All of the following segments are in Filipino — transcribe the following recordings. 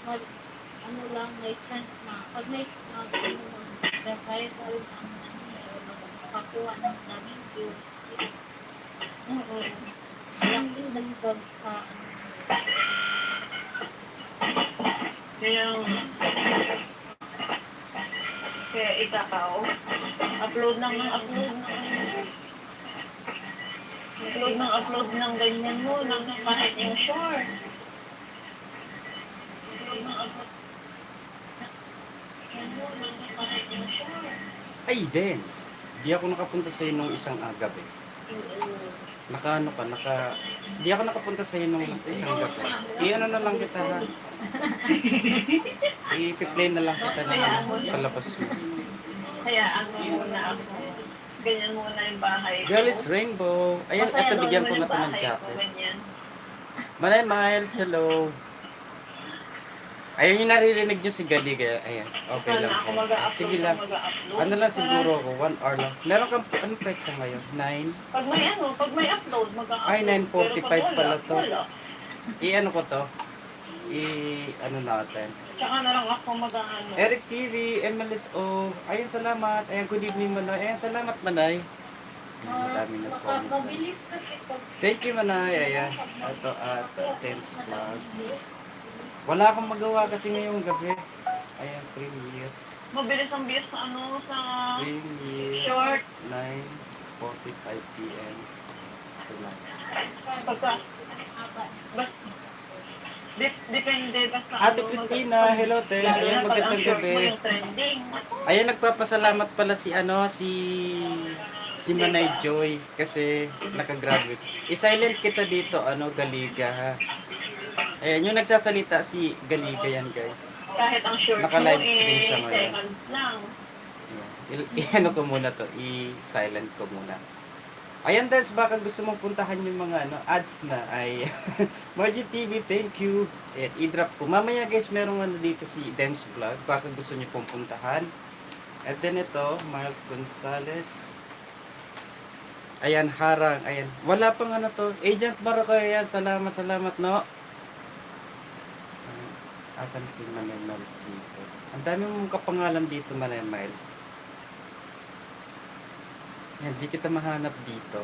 Pag ano lang, may chance na, pag may revival ang magpakuha ng daming views, Oo. walang yung dagdag sa ano. Kaya, kaya ikaw, upload ng upload ng upload ng upload ng ganyan mo, ng kahit yung short. Upload ng upload ng kahit yung short. Ay, Dance. Di ako nakapunta sa'yo nung isang gabi. Naka ano ka, di ako nakapunta sa'yo nung isang gabi. I-ano na lang kita ha. I-play na lang kita na palabas mo. Kaya ano muna ako. Ganyan muna yung bahay ko. Girl is Rainbow. Ayan, Masaya eto daw bigyan ko naman na to yung ng bahay ko, jacket. ganyan. Manay Miles, hello. Ayun yung naririnig nyo si Galiga. Ayan, okay Sana lang ako po. mag-upload Sige lang. mag-upload. Ano lang siguro ako, 1 hour lang. Meron kang, anong petsa ngayon? 9? Pag may upload, mag-upload. Ay, 9:45 Pero pag wala, pala to. wala. I-ano ko to? I-ano natin? Tsaka na lang ako mag-ano. Eric TV, MLS O. Ayan, salamat. Ayan, good evening, Manay. Ayan, salamat, Manay. Ayan, madami nag-comments. Makakabilis kasi pag Thank you, Manay. Ayan. Ito at Tense Vlog. Wala akong magawa kasi ngayong gabi. Ayan, premiere. Mabilis ang bias sa ano, sa Premiere. short. 9:45 p.m. Ito lang. Pagka, bas, depende basta. Ate ano, Christina, hello, te. lalo Ayan, na pag ang magandang short mo gabi. yung trending. Ayan, nagpapasalamat pala si Manay Joy kasi nakagraduate. I-silent kita dito, Galiga ha. Ayan, yung nagsasalita si Galiga yan, guys. Kahit ang short Naka-live mo, stream siya ngayon. seconds lang. Ayan. I-ano ko muna to, i-silent ko muna. Ayan, Dance, baka gusto mong puntahan yung mga ads na ay Margie TV, thank you. Ayan, i-drop ko. Mamaya guys, merong dito si Dance Vlog, baka gusto niyo pong puntahan. At then ito, Miles Gonzalez. Ayan, harang. Ayan. Wala pang to. Agent Barako, ayan. Salamat, no? Ayan. Asan si Manay Miles dito? Ang dami mong kapangalan dito, Manay Miles. Ayan, di kita mahanap dito.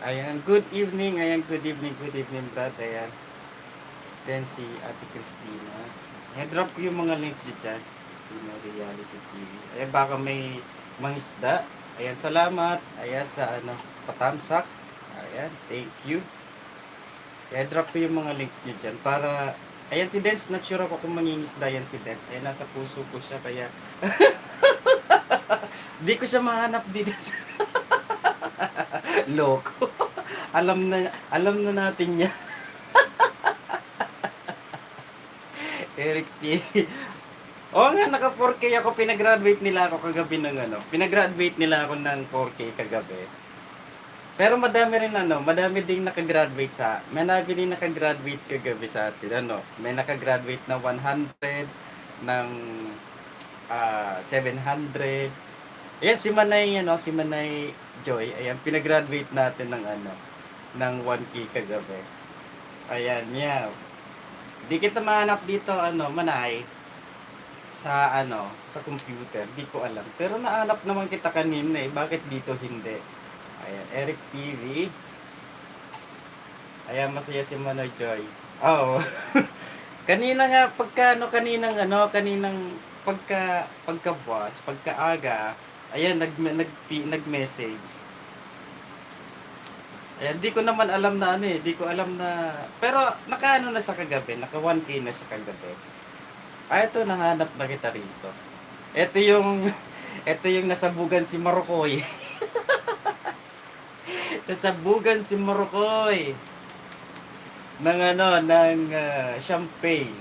Ayan, good evening. Ayan, good evening, Brad. Ayan. Then si Ate Christina. Ayan, drop ko yung mga links dyan. Christina Reality TV. Ayan, baka may mangisda. Ayan, salamat. Ayan, sa patamsak. Ayan, thank you. Ayan, drop ko yung mga links nyo dyan. Para, ayan si Dance, not sure ako kung mangingisda yan si Dance. Ayan, nasa puso ko siya, kaya di ko siya mahanap dito. Loko. alam na natin niya. Eric T. Oo nga, naka 4K ako. Pinagraduate nila ako kagabi ng Pinagraduate nila ako ng 4K kagabi. Pero madami ding nakagraduate Marami din nakagraduate kagabi sa atin. May nakagraduate na 100, ng 700. Ayan, si Manay Joy. Ayan, pinagraduate natin ng 1K kagabi. Ayan, yeah. Di kita mahanap dito, Manay, sa computer. Di ko alam. Pero nahanap naman kita kanina eh. Bakit dito hindi? Ayan, Eric TV. Ayan, masaya si Manoy Joy. Oo. Kanina nga, kaninang pagkabuas, pagkaaga, ayan, nag-message. Ayan, di ko naman alam na di ko alam na, pero naka na siya kagabi, naka 1K na siya kagabi. Ito, nahanap na kita rito. Ito yung nasabugan si Marokoy. Nasabugan si Marokoy ng champagne.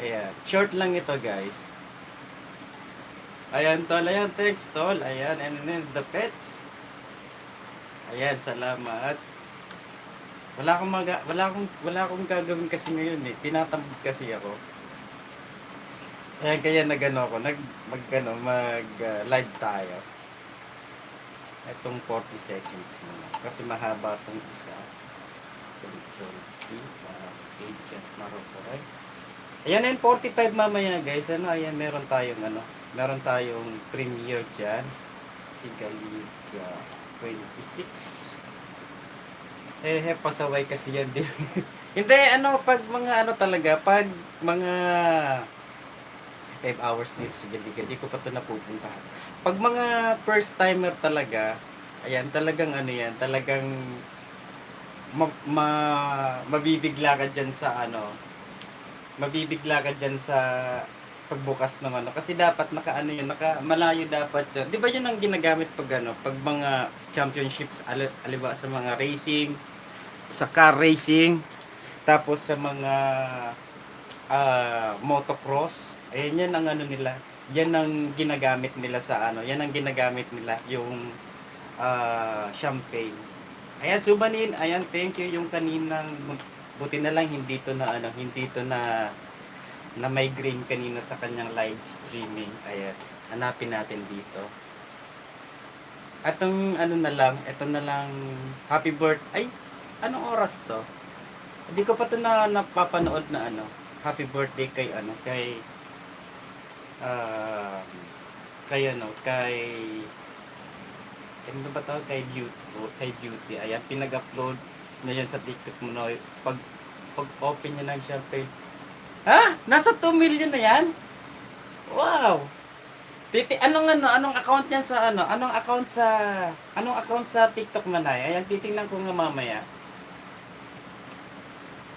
Ayan, short lang ito guys. Ayan tol, ayan, thanks tol. Ayan, and then the pets. Ayan, salamat. Wala akong gagawin kasi ngayon eh. Tinatambod kasi ako. Ayan, kaya mag live tayo. Itong 40 seconds muna. Kasi mahaba itong isa. Salty, Agent Morocco, right? Ayan, and 45 mamaya guys, ayan, meron tayong premiere dyan, si Galiga 26. Pasaway kasi yan din. Hindi, pag pag mga 5 hours dito sa Galiga, di ko pa ito napupuntahan. Pag mga first timer talaga, ayan, talagang talagang mabibigla ka dyan sa pagbukas ng kasi dapat malayo dapat yun. Di ba yun ang ginagamit pag mga championships, aliba sa mga racing, sa car racing, tapos sa mga motocross. Ayan, yan ang nila. Yan ang ginagamit nila yan ang ginagamit nila, yung champagne. Ayan, Subanin, ayan, thank you yung kaninang, buti na lang hindi to na migraine kanina sa kanyang live streaming. Ayan, hanapin natin dito. Atong ito na lang, happy birthday. Ay, anong oras to? Hindi ko pa to napapanood na happy birthday kay ano ba tawag, kay Beauty. Ayan, pinag-upload na yan sa TikTok mo na. Pag open niya ng champagne. Ha? Nasa 2 million na yan? Wow! Anong account niya sa Anong account sa TikTok manay? Ayan, titingnan ko nga mamaya.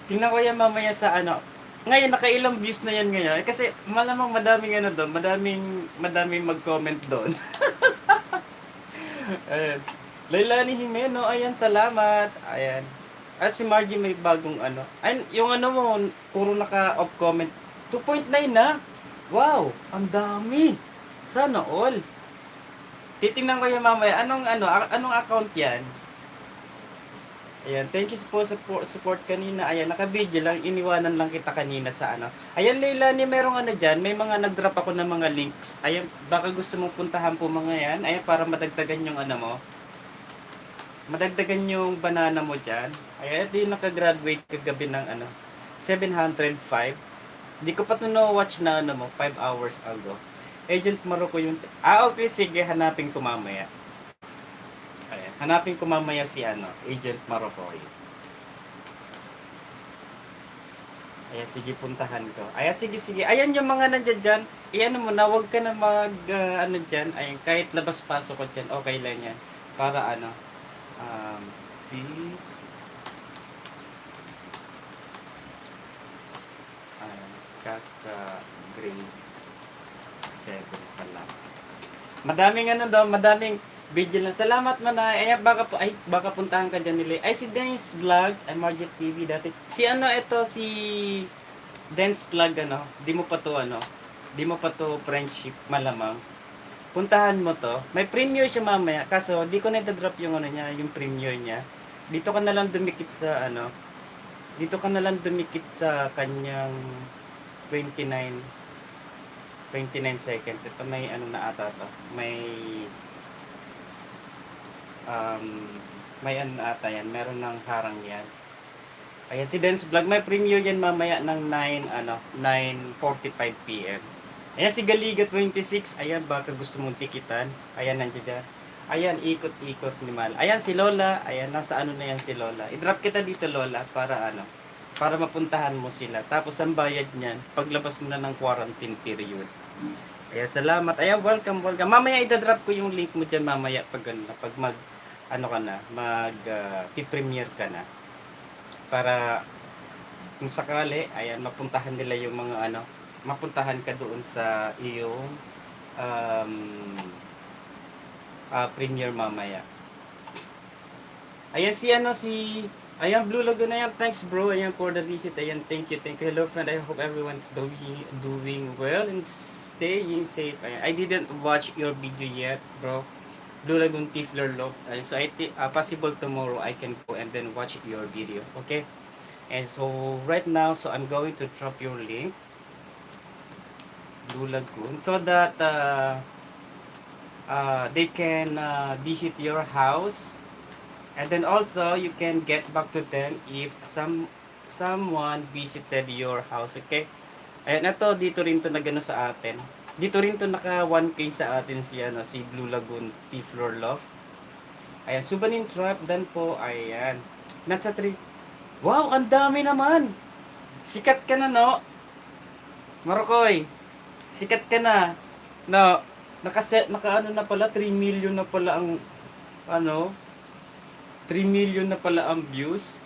Tingnan ko yan mamaya sa Ngayon, nakailang views na yan ngayon. Kasi malamang madaming doon. Madaming mag-comment doon. Ayan. Lailani Jimeno, ayan, salamat. Ayan. At si Margie may bagong Ayan, yung mo, puro naka-off comment. 2.9 na. Wow, ang dami. Sana all. Titingnan ko yan mamaya. Anong account yan? Ayan, thank you po sa support kanina. Ayan, naka-video lang, iniwanan lang kita kanina sa Ayan, Leilani, merong dyan, may mga nag-drop ako ng mga links. Ayan, baka gusto mong puntahan po mga yan. Ayan, para madagdagan yung mo. Madagdagan yung banana mo dyan. Ayan, ito yung nakagraduate kagabi ng 705. Hindi ko pa ito na-watch na 5 hours ago. Agent Morocco yung... okay, sige, hanapin ko mamaya. Ayan, hanapin ko mamaya si Agent Morocco. Ayan, sige, puntahan ko. Ayan, sige. Ayan yung mga nandiyan dyan. Iyan mo na, huwag ka na dyan. Ayan, kahit labas-pasok ko dyan, okay lang yan. Para please. Ayan, grade 7 pala. Madaming video lang. Salamat manay. Ay, baka puntahan ka dyan nila. Ay, si Dance Vlogs. Ay, Margie TV dati. Si si Dance Vlog, di mo pa to friendship, malamang. Puntahan mo to. May premiere siya mamaya. Kaso, di ko na i-drop yung niya, yung premiere niya. Dito ka na lang dumikit sa kanyang 29 seconds. Ito may na ata to. May ata yan. Meron ng harang yan. Ayan, si Dance Vlog. May premiere yan mamaya ng 9:45 PM. Ayan, si Galiga 26. Ayan, baka gusto mong tikitan. Ayan, nandiyan dyan. Ayan, ikot-ikot ni Mal. Ayan, si Lola. Ayan, nasa na yan si Lola. I-drop kita dito, Lola, para para mapuntahan mo sila. Tapos, ang bayad niyan, paglabas mo na ng quarantine period. Ayan, salamat. Ayan, welcome. Mamaya, i-drop ko yung link mo dyan mamaya pag premiere ka na. Para, kung sakali, ayan, mapuntahan nila yung mga mapuntahan ka doon sa iyong premiere mamaya. Ayan, ayan, Blue Lagoon na yan. Thanks, bro. Ayan, for the visit. Ayan, thank you. Hello, friend. I hope everyone's doing well and staying safe. Ayan, I didn't watch your video yet, bro. Blue Lagoon Tifler Love. So, I think possible tomorrow I can go and then watch your video. Okay? And so, right now, I'm going to drop your link. Blue Lagoon, so that they can visit your house And then also, you can get back to them if someone visited your house, okay? Ayan, ito, dito rin to nagano sa atin. Dito rin to naka 1K sa atin si, si Blue Lagoon T-Floor Loft. Ayan, Subanin Trap, dan po, ayan. Nasa 3. Wow, ang dami naman! Sikat ka na, no? Marokoy, sikat ka na. No, naka ano na pala, 3 million na pala ang, 3 million na pala ang views.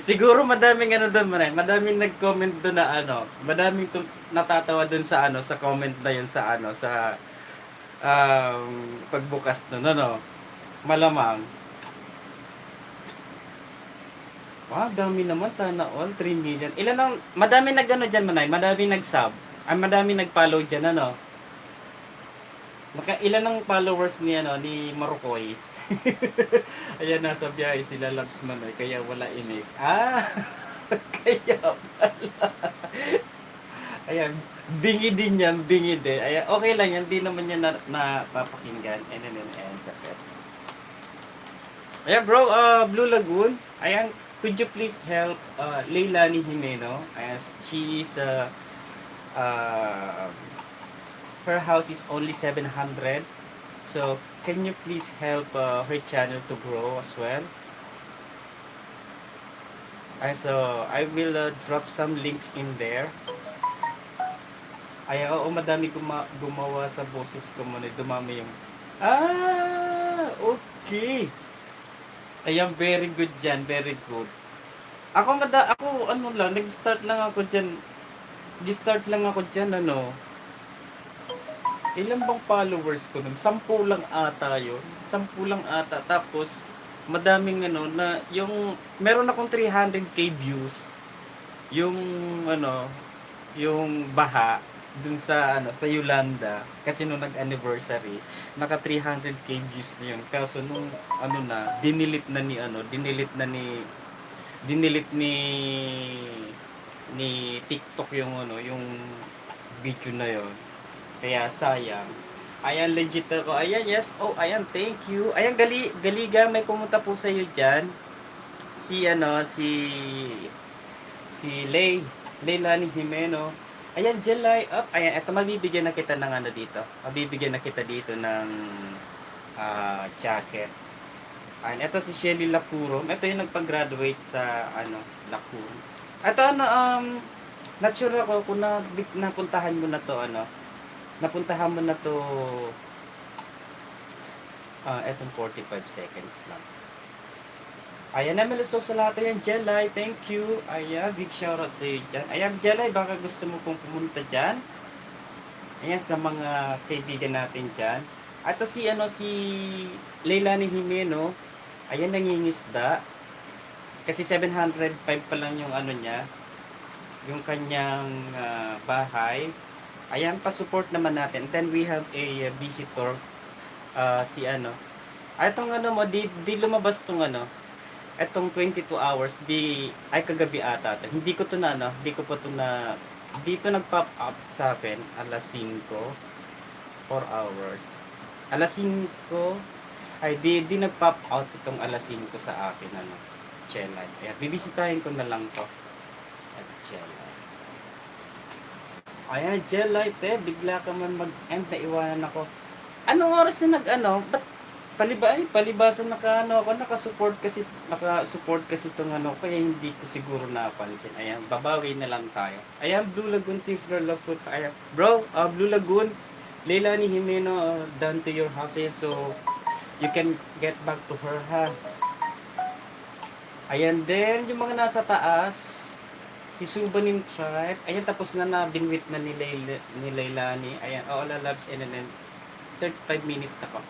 Siguro madaming ano doon man, madaming nag-comment doon na madaming natatawa doon sa sa comment na yun sa sa pagbukas doon, malamang. Wow, dami naman, sana all 3 million. Ilan ang madaming nag-ano diyan manay, madaming nag-sub. Ay madaming nag-follow diyan ilan ang followers ni ni Marukoy? Ayan, nasa biyahe sila Labs Manoy, kaya wala inig. Kaya pala. Ayan, bingi din yan, bingi din. Ayan, okay lang yan, di naman yan napapakinggan. And the pets. Ayan bro, Blue Lagoon. Ayan, could you please help Leilani Jimeno? Ayan, she is, her house is only 700. So, can you please help her channel to grow as well? So, I will drop some links in there. Ay, oo, madami gumawa sa boses ko muna. Dumami yung... Okay. Ayan, very good dyan, very good. Ako, nag-start lang ako dyan. Nag-start lang ako dyan, Ilan bang followers ko nun? 10 lang ata yun. 10 lang ata. Tapos, madaming na yung, meron akong 300k views. Yung, yung baha, dun sa, sa Yolanda. Kasi nung nag-anniversary, naka 300k views na yun. Kaso nung, dinilit ni TikTok yung, yung video na yun. Kaya sayang. Ayan, legit ako. Ayan, yes. Oh, ayan, thank you. Ayan, Galiga, may pumunta po sa iyo dyan. Si Leilani Jimeno. Ayan, Jelay up. Ayan, eto, mabibigyan na kita ng dito. Mabibigyan na kita dito ng jacket. Ayan, eto si Shelly Lacuro. Ito yung nagpag-graduate sa, Lacuro. Ito, not sure ako kung napuntahan mo na to, napuntahan mo na to etong 45 seconds lang. Ayan na, Meliso sa lahat. Ayan, Jelay, thank you. Ayan, big shoutout sa iyo dyan. Ayan, Jelay, baka gusto mo pong pumunta dyan. Ayan, sa mga kaibigan natin dyan. Ito si Leilani Jimeno. Ayan, nangingisda. Kasi 705 pa lang yung niya, yung kanyang bahay. Ayan, pa-support naman natin. Then we have a visitor, itong di lumabas tong itong 22 hours, ay kagabi ata. Hindi ko to hindi ko pa to dito nag-pop up sa akin, alas 5, 4 hours. Alas 5, ay di nag-pop out itong alas 5 sa akin, Chelay. Ayan, bibisitahin ko na lang to. At Chelay. Ayan, Jelay, bigla ka man mag-end na iwanan ako. Anong oras na ba't palibasan nakasupport kasi itong kaya hindi ko siguro napansin. Ayan, babawi na lang tayo. Ayan, Blue Lagoon T-Floor Love. Ayan, bro, Blue Lagoon, Leilani Jimeno, down to your house. Ayan, so, you can get back to her, ha? Ayan din, yung mga nasa taas, si Subanin Tribe. Ayan, tapos na binwit na ni Leilani. Ayan, all loves, and then 35 minutes na ko.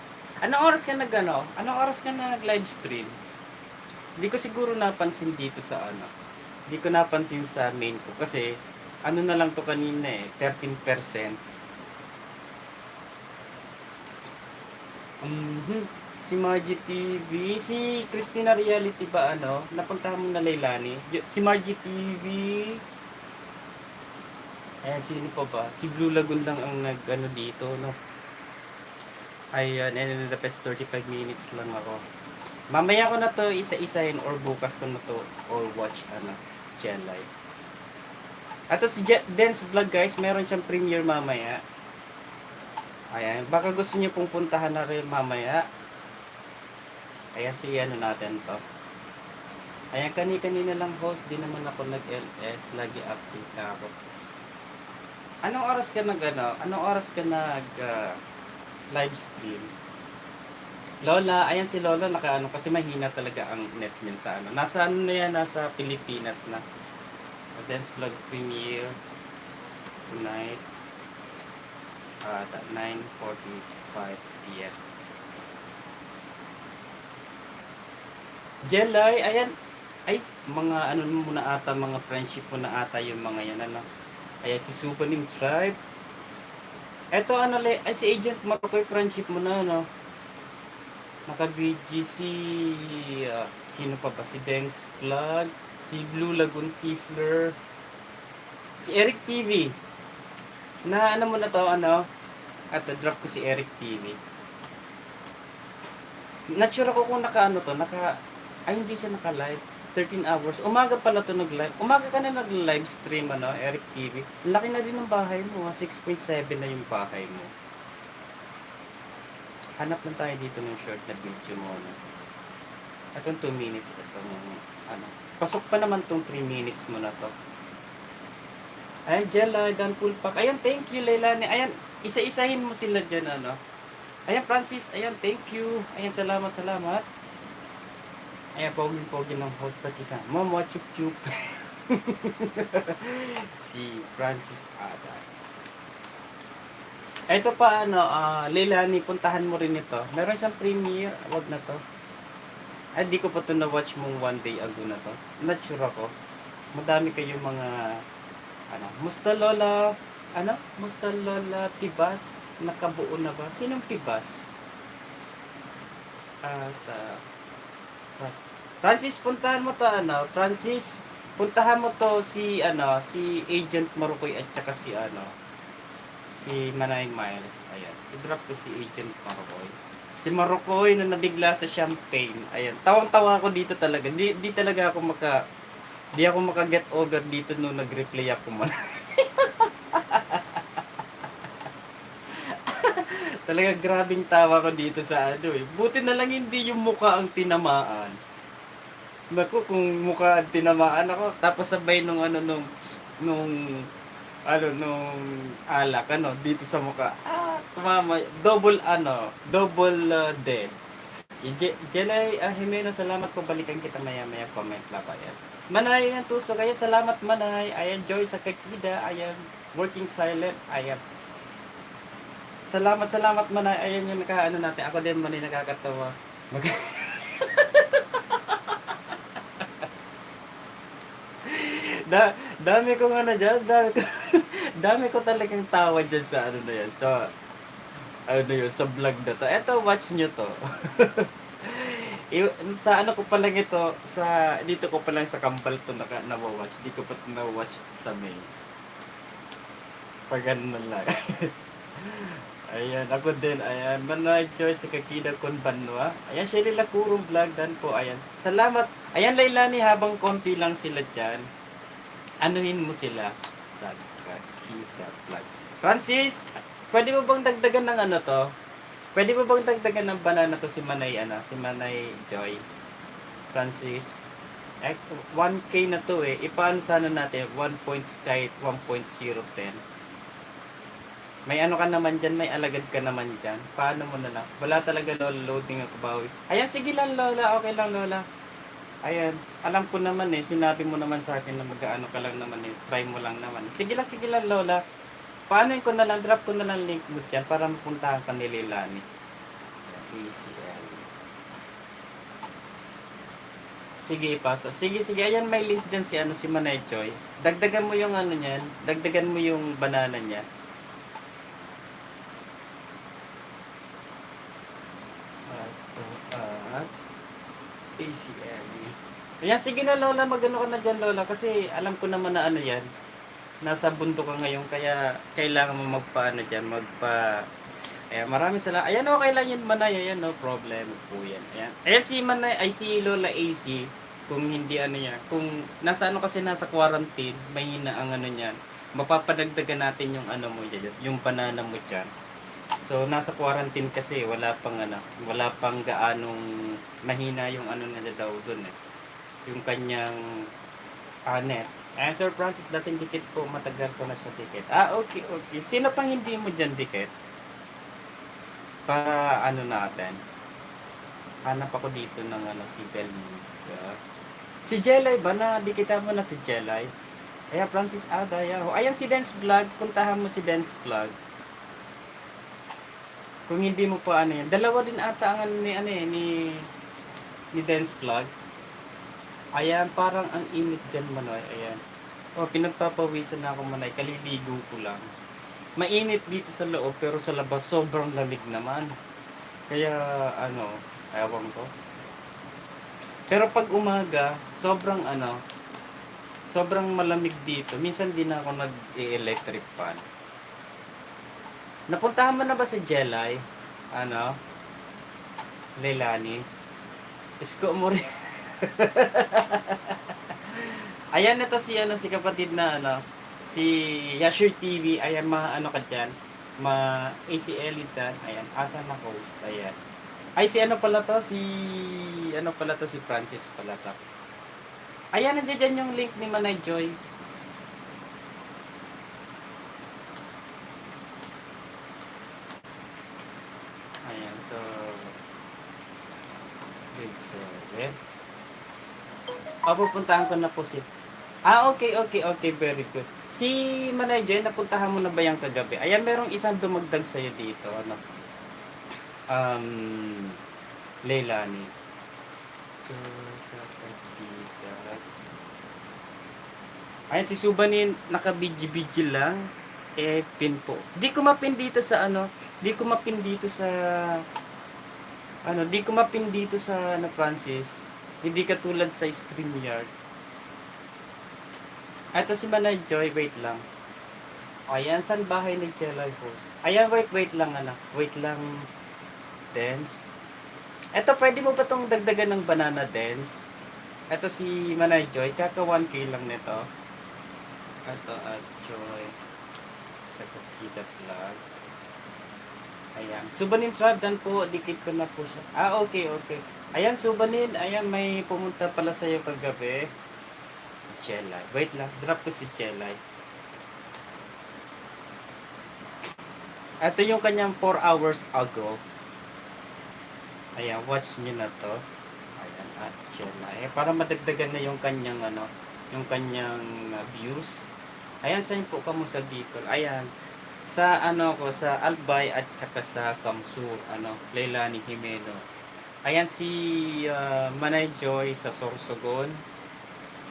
Anong oras ka Anong oras ka nag-live stream? Hindi ko siguro napansin dito sa Hindi ko napansin sa main ko. Kasi, na lang to kanina 13%. Si Margie TV, si Christina Reality ba napuntahan mo na Leilani? Si Margie TV. Ayan, sino pa ba? Si Blue Lagoon lang ang dito, Ayan, and in the past 35 minutes lang ako. Mamaya ko na to isa-isahin or bukas ko na to or watch Jelly. Ato si Dance Vlog guys, meron siyang premiere mamaya. Ayan, baka gusto niyo pong puntahan na rin mamaya. Ayan, so ano natin to. Ayan, kanina lang host, di naman ako nag-LS, lagi update na ako. Anong oras ka live stream? Lola, ayan si Lola kasi mahina talaga ang net niyan sa Nasa na yan, nasa Pilipinas na. Dance Vlog premiere tonight at 9:45 p.m. Jelay, ayan. Ay, mga muna ata, mga friendship mo na ata yung mga yan, Ayan, si Supaning Tribe. Eto, ay, si Agent Makoy, friendship mo na, Naka-BGC, sino pa ba? Si Dengs Vlog, si Blue Lagoon Tifler, si Eric TV. Na, mo na to, at drop ko si Eric TV. Natsura ko kung ay, hindi siya naka-live. 13 hours. Umaga pala to nag-live. Umaga ka na nag-live stream, Eric TV. Laki na din ng bahay mo, 6.7 na yung bahay mo. Hanap lang tayo dito ng short na video mo, Atong 2 minutes, Pasok pa naman tong 3 minutes mo na to. Ayan, Jella, Dan Pulpak. Ayan, thank you, Leilani. Ayan, isa-isahin mo sila dyan, Ayan, Francis. Ayan, thank you. Ayan, salamat. Ayan, pogi ng host pati sa Mama Chup Chup. Si Francis Ada. Ito pa, Leilani, puntahan mo rin ito. Meron siyang premiere. Wag na to. Ay, di ko pa ito na-watch mong 1 day ago na to. Not sure ako. Madami kayong mga, Musta Lola, Musta Lola Tibas? Nakabuo na ba? Sinong Tibas? At, Francis, puntahan mo to, Francis, puntahan mo to si Agent Marukoy at saka si Manay Miles. Ayan, i-drop ko si Agent Marukoy. Si Marukoy na nabigla sa champagne. Ayan, tawang-tawa ako dito talaga. Di talaga ako maka-get over dito nung nag-replay ako man. Talaga grabing tawa ko dito sa Buti na lang hindi yung mukha ang tinamaan. Naku, kung mukha ang tinamaan ako, tapos sabay nung alak, dito sa mukha. Tumama, double dead. Jelay Jimeno, salamat po, balikan kita maya-maya, comment lang pa yan. Manay, ang tuso kaya, salamat Manay. Ayan, Joy sa Kakida, ayan, working silent, ayan. Salamat Manay, ayan yung natin. Ako din Manay, nakakatawa. Dami ko dyan, dami ko talagang tawa dyan sa na yan, sa vlog na to. Eto, watch nyo to. Sa ko pa lang ito, dito ko pa lang sa Kambal to na-watch. Di ko pa ito na-watch sa main. Pag na lang. Ayan, ako din, ayan. Manay Joy sa Kakida Konbanwa. Ayan, Shelly Lakurong Vlog, dan po, ayan. Salamat. Ayan, Leilani, habang konti lang sila dyan, anuhin mo sila sa Kakida Vlog. Francis, pwede mo bang dagdagan ng to? Pwede mo bang dagdagan ng banana to si Manay, si Manay Joy? Francis, 1K na to Ipaan sana natin, 1 points kahit 1.010. May ka naman dyan, may alagad ka naman dyan. Paano mo na lang? Wala talaga, Lola, loading ako bawi. Ayan, sige lang, Lola. Okay lang, Lola. Ayan, alam ko naman sinabi mo naman sa akin na mag-ano ka lang naman try mo lang naman. Sige lang, Lola. Paano ko na lang, drop ko na lang link mo dyan para mapuntahan ka ni Leilani. PCL. Sige, ipasa. Sige, ayan, may link dyan si Manay Joy. Dagdagan mo yung niyan, dagdagan mo yung banana niya. ACL. Ayan, sige na Lola, magano ka na dyan Lola, kasi alam ko naman na yan, nasa bundok ka ngayon, kaya kailangan mo Ayan, maraming salamat. Ayan, okay lang yun, Manay. Ayan, no problem po yan. Ayan. Ayan si Manay, ay si Lola AC. Kung hindi ano yan, kung nasa ano kasi nasa quarantine, mahina ang ano niyan. Mapapadagdagan natin yung ano mo dyan, yung banana mo dyan. So, nasa quarantine kasi, wala pang gaanong mahina yung ano nila daw dun eh. Yung kanyang net. Ayan, Sir Francis, dating dikit po, matagal ko na siya dikit. Okay, okay. Sino pang hindi mo dyan dikit? Para ano natin. Hanap ako dito ng ano, si Belinda. Si Jelay ba na? Dikita mo na si Jelay. Ayan, Francis Adaya. Ayan si Dance Vlog. Puntahan mo si Dance Vlog. Kung hindi mo pa ano yan. Dalawa din ata ang ano ni Dance Vlog. Ayan, parang ang init dyan, Manoy. Ayan. Pinagpapawisan na ako, Manoy. Kaliligo ko lang. Mainit dito sa loob, pero sa labas sobrang lamig naman. Kaya, ano, ewan ko. Pero pag umaga, sobrang malamig dito. Minsan din ako nag-electric fan. Napuntahan mo na ba si Jelay? Ano? Leilani? Isko mo rin. Ayan, ito si kapatid na si Yashir TV. Ayan, ano ka dyan, ACL dan. Ayan, asa na host. Ayan. Ay, si Francis pala to. Ayan, nandiyan dyan yung link ni Manay Joy. Ayan, so grade 7. Pupuntahan ko na po si... okay, very good. Si Manay Joy, napuntahan mo na ba yung kagabi? Ayan, merong isang dumagdag sa'yo dito. Leilani. Sa kapitan. Ayan, si Subanin, naka-bidji-bidji lang. Pin po. Di ko mapin dito sa Francis. Hindi katulad sa StreamYard. Ito si Manay Joy, wait lang. Ayan, saan bahay ni Jelay host? Ayan, wait lang, Wait lang, Dance. Ito, pwede mo ba itong dagdagan ng banana dance? Ito si Manay Joy, kaka 1K lang nito. Ito, Joy. Sa Kakita Vlog. Ayan. Subanin Trabdan po, dikit ko na po siya. Okay. Ayan, Subanin. Ayan, may pumunta pala sa'yo kagabi. Chelay. Wait lang, drop ko si Chelay. Ito yung kanyang 4 hours ago. Ayan, watch nyo na to. Ayan, Chelay. Para madagdagan na yung kanyang views. Ayan, saan po ka mo sa Bicol? Ayan, sa sa Albay at saka sa Kamsur, Leilani Jimeno. Ayan si Manay Joy sa Sorsogon.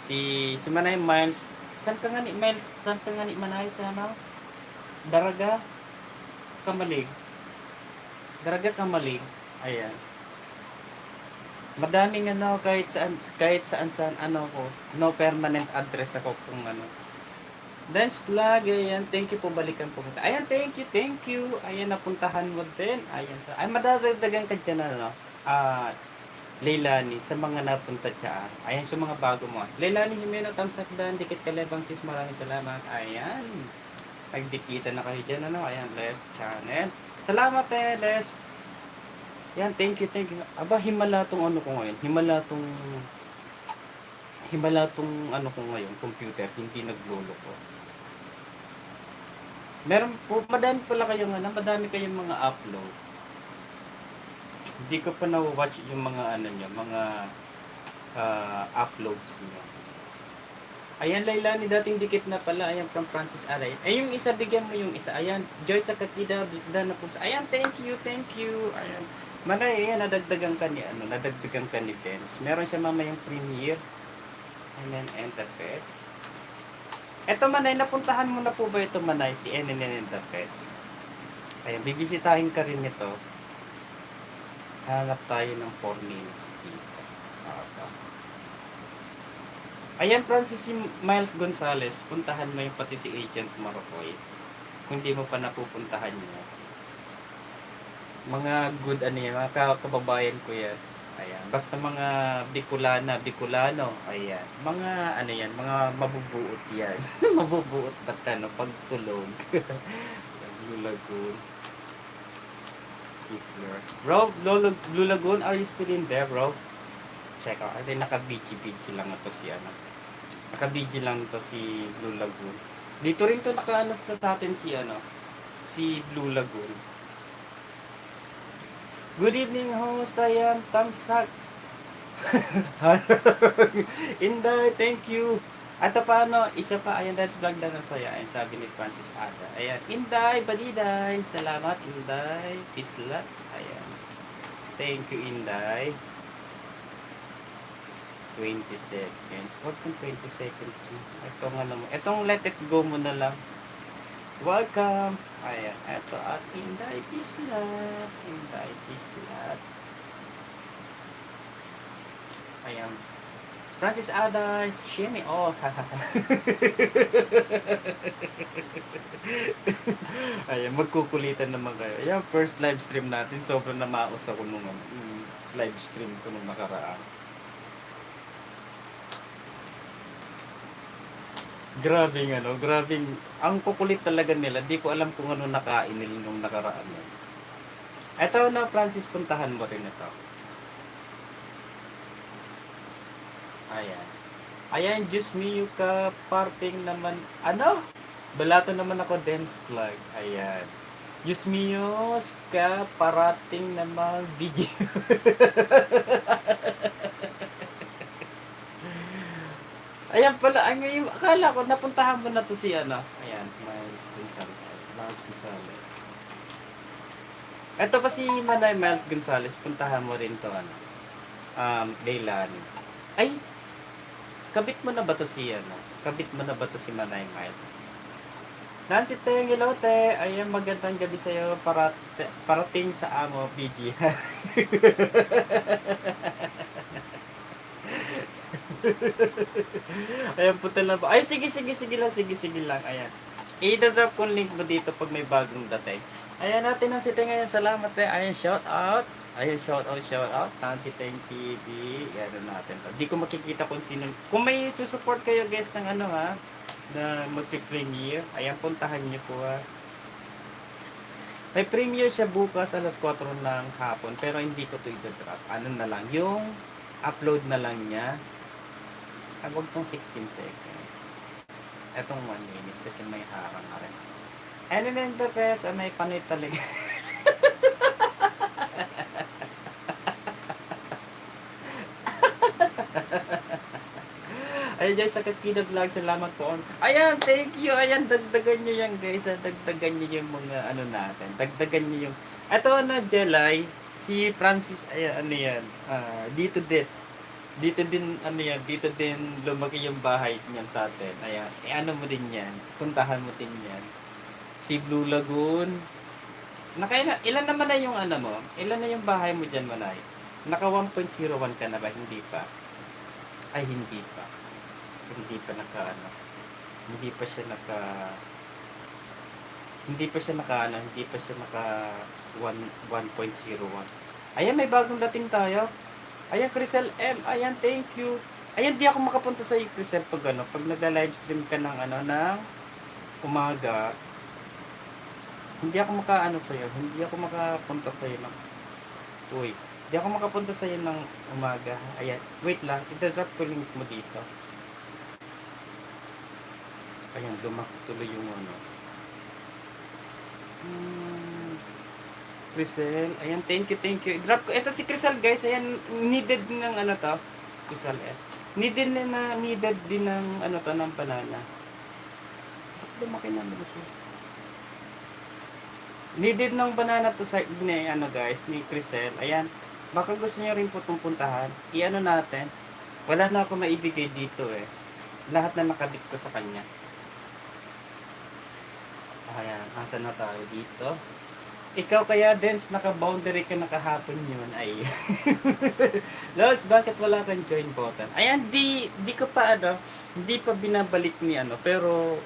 Si Manay Miles, saan ka nga ni Manay sa Daraga Kamalig. Ayan. Madaming kahit saan ko, no permanent address ako kung Dance Vlog, ayan, thank you po, balikan po kita. Ayan, thank you. Ayan, napuntahan mo din. Ayan, ay madadagdagan ka dyan, Leilani, sa mga napunta dyan. Ayan, sa mga bago mo. Leilani Jimeno, thumbs up dan, dikit kalebang sis, maraming salamat. Ayan, nagdikita na kayo dyan, ayan, Les Channel. Salamat, Les. Ayan, thank you. Aba, himala tong ko ngayon. Himala tong ko ngayon, computer, hindi naglolo ko. Meron po, madami kayong mga upload. Hindi ko pa na-watch yung mga uploads niyo. Ayan, Leilani, dating dikit na pala. Ayan, from Francis Aray. Yung isa, bigyan mo yung isa. Ayan, Joy sa Kakida, na po. Ayan, thank you. Ayan. Manay, ayan, nadagdagan ka ni Benz. Meron siya mamayang premiere. Ayan, Enter Pets. Eto, Manay, napuntahan mo na po ba ito, Manay, si NNN Enter Pets? Ayan, bibisitahin ka rin ito. Hanap tayo ng 4 minutes dito. Ayan, Francis, si Miles Gonzalez, puntahan mo yung pati si Agent Marocoy. Kung di mo pa napupuntahan nyo. Mga good ano yan, mga kababayan ko yan. Ayan. Basta mga Bicolano. Ayan. Mga ano yan, mga mabubuot yan. Mabubuot ba't ano, pagtulog. Blue Lagoon. Kefir. Bro, Blue Lagoon, are you still in there, bro? Check out. Ay, naka-BG lang ito si ano. Naka-BG lang ito si Blue Lagoon. Dito rin to naka-ano sa atin si ano, si Blue Lagoon. Good evening, host. Ayan, Tamsak. Inday, thank you. At paano, isa pa, ayan, that's vlog na nasaya. Ayan, sabi ni Francis Ada. Ayan, Inday, Badiday. Salamat, Inday. Pislat. Ayan. Thank you, Inday. 20 seconds. What kung 20 seconds? Ito nga naman. Itong let it go mo na lang. Welcome. Ayan. Ito at Inday Pislat. Inday Pislat. Ayan. Francis Adas. Shimmy. Oh. Ayan. Magkukulitan naman kayo. Ayan. First live stream natin. Sobrang namaos ako nung live stream ko nung nakaraan. Grabing ano, grabing ang kukulit talaga nila. Di ko alam kung ano nakain nila nung nakaraan yun. Eto na, Francis, puntahan mo rin ito. Ayan. Ayan, just me ka parting naman. Ano? Balato naman ako, dance vlog. Ayan. Just me ka parating naman video. Ayan pala, ay ngayon, akala ko napuntahan mo na to si ano. Ayan, Miles Gonzales. Miles Gonzales. Ito pa si Manay Miles Gonzales, puntahan mo rin to ano. Leilani. Ay, kabit mo na ba to si ano? Kabit mo na ba to si Manay Miles? Nancy Teng, hello te. Ayan, magandang gabi sa'yo. Parating sa amo, BG. Ayan, punta lang ba? Ay, sige lang. Ayan. I-drop ko link mo dito pag may bagong dating. Ayan, natin ang siteng ngayon. Salamat eh. Ayan, shout out. Shout out. Nancy Teng TV. Ayan natin. Di ko makikita kung sino. Kung may susupport kayo guys ng ano ha, na magpi-premiere. Ayan, puntahan niyo po ha. May premiere siya bukas alas 4 ng hapon. Pero hindi ko ito i-drop. Ano na lang. Yung upload na lang niya. Huwag tong 16 seconds. Etong 1 minute kasi may harang na rin. And then the best, may panoy talaga. Ayan guys, sa Kakida Vlog, salamat po. Ayan, thank you. Ayan, dagdagan nyo yan guys. Dagdagan nyo yung mga ano natin. Dagdagan nyo yung... Ito na, Jelay. Si Francis, ayan, ano yan. Dito din lumaki yung bahay niyan sa atin. Ayan, ano mo din yan. Puntahan mo din yan. Si Blue Lagoon. Ilan naman na yung ano mo? Ilan na yung bahay mo dyan, Manay? Naka 1.01 ka na ba? Hindi pa. Ay, hindi pa. Hindi pa naka 1.01. Ayan, may bagong dating tayo. Ayan, Crisel M. Ayan, thank you. Ayan, di ako makapunta sa iyo, Crisel, pag nagla-livestream ka ng ng umaga. Hindi ako makapunta sa iyo ng Hindi ako makapunta sa iyo ng umaga. Ayan, wait lang. I-drop ko link mo dito. Ayan, tuloy yung ano. Crisel, ayan, thank you. Drop ko. Ito si Crisel, guys. Ayan, needed ng ano to. Crisel, Needed din ng ano to, ng banana. Bakit lumaki naman ito? Needed ng banana to sa guys, ni Crisel. Ayan, baka gusto niyo rin po itong puntahan. I-ano natin. Wala na ako maibigay dito eh. Lahat na nakabit ko sa kanya. Ayan, nasa na tayo dito. Ikaw kaya, Dance, naka-boundary ka nakahapon yun. Ay. Lods, bakit wala kang join button? Ayan, di ko pa hindi pa binabalik ni pero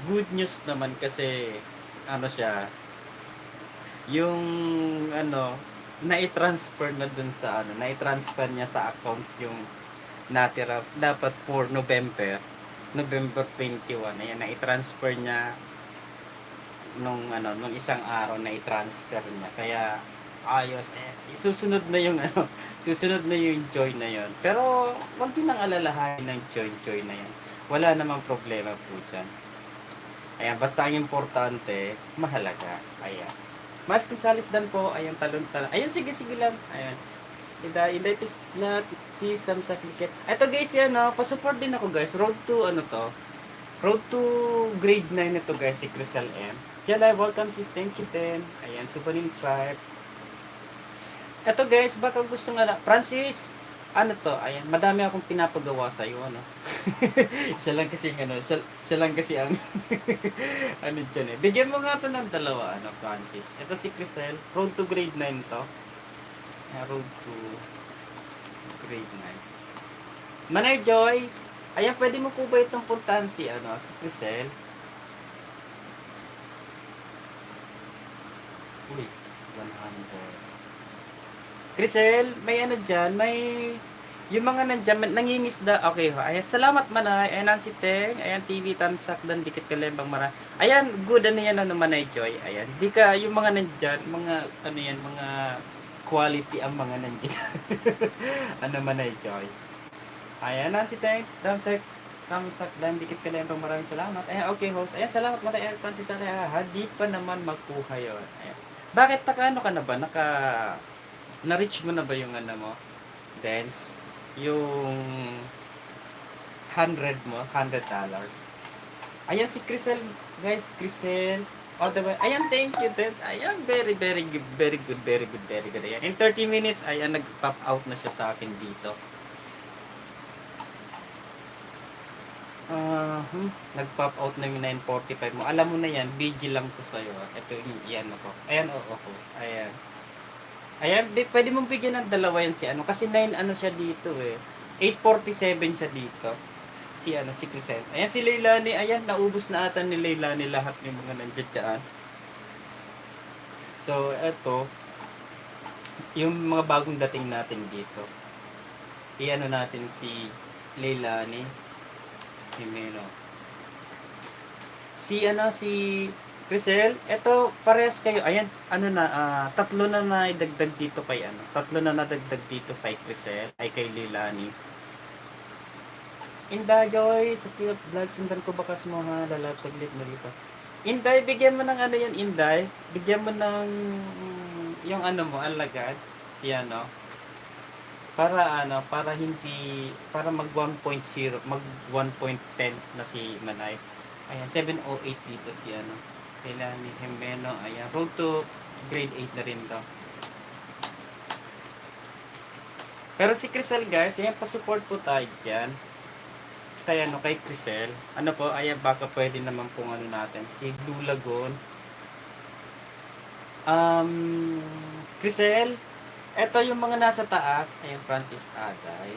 good news naman kasi siya. yung ano, na-transfer na dun sa ano, na-transfer niya sa account yung natira dapat for November 21. Ayan, na-transfer niya nung ano, nung isang araw na i-transfer niya. Kaya ayos susunod na yung ano, susunod na yung joy na yon. Pero wag din nang alalahanin ng joy na yan. Wala namang problema po dyan. Ayan, basta ang importante, mahalaga. Ayan. Mas Gonzales dan po, ayan, talon-talon. Ayan, sige lang. Ayan. Inday Pislat, system sa cricket. Ito guys, yan, no? Pasupport din ako guys. Road to, ano to? Road to grade 9 ito guys, si Crystal M. Jelay, welcome sis, thank you 10. Ayan, Supanin Tribe. Ito guys, baka gusto nga, Francis, ano to, ayan, madami akong pinapagawa sa iyo, ano. siya lang kasi ang ano dyan eh. Bigyan mo nga to ng dalawa, ano, Francis. Ito si Crisel, road to grade 9 to. Ayan, road to grade 9. Manay Joy, ayan, pwede mo po ba itong puntahan si, ano, si Crisel? Uy, 100. Crisel, may ano dyan, may yung mga nandyan, nangingisda. Okay ho. Ayan, salamat Manay. Ayan, Nancy Teng. Ayan, TV Tamsak dan dikit kalembang mara. Ayan, good ano yan, ano Manay Joy. Ayan, di ka, yung mga nandyan, mga, ano yan, mga quality ang mga nandyan. ano Manay Joy. Ayan, Nancy Teng, Tamsak dan dikit kalembang maraming salamat. Ayan, okay host. Ayan, salamat Manay. Ayan, Francis, di pa naman magkuha yun. Ayan. Bakit, ano ka na ba? Na-reach mo na ba yung ano mo? Dance? Yung 100 mo? $100. Ayan si Crisel, guys. Crisel. All the way. Ayan, thank you, Dance. Ayan, very good. Ayan. In 30 minutes, ayan, nag-pop out na siya sa akin dito. Nag-pop out na yung 9:45 mo. Alam mo na yan, BG lang to sa'yo. Ito yung iyan ako. Ayan, host. Ayan. Ayan, pwede mong bigyan ng dalawa yan si ano. Kasi 9 ano siya dito eh. 8:47 siya dito. Si ano, si Crisel. Ayan, si Leilani. Ayan, naubos na ata ni Leilani lahat ng mga nandiyan dyan. So, eto. Yung mga bagong dating natin dito. I-ano natin si Leilani. Himeno. Si Crisel, eto parehas kayo. Ayan, ano na, tatlo na naidagdag dito kay ano. Tatlo na nadagdag dito kay Crisel, ay kay Leilani. Inday Joy, sa Philip Vlog, sundan ko bakas mo ha, lalab saglit mo dito. Inday, bigyan mo ng ano yan, Inday. Bigyan mo ng yung ano mo, alagad. Si ano. Para ano, para mag 1.0, mag 1.10 na si Manay. Ayan, 708 dito si ano. Leilani Himeno, ayan. Road to grade 8 na rin to. Pero si Crisel guys, ayan, pa-support po tayo dyan. Kaya ano, kay Crisel. Ano po, ayan, baka pwede naman pong ano natin. Si Blue Lagoon. Crisel, eto yung mga nasa taas. Ayan, Francis Aday.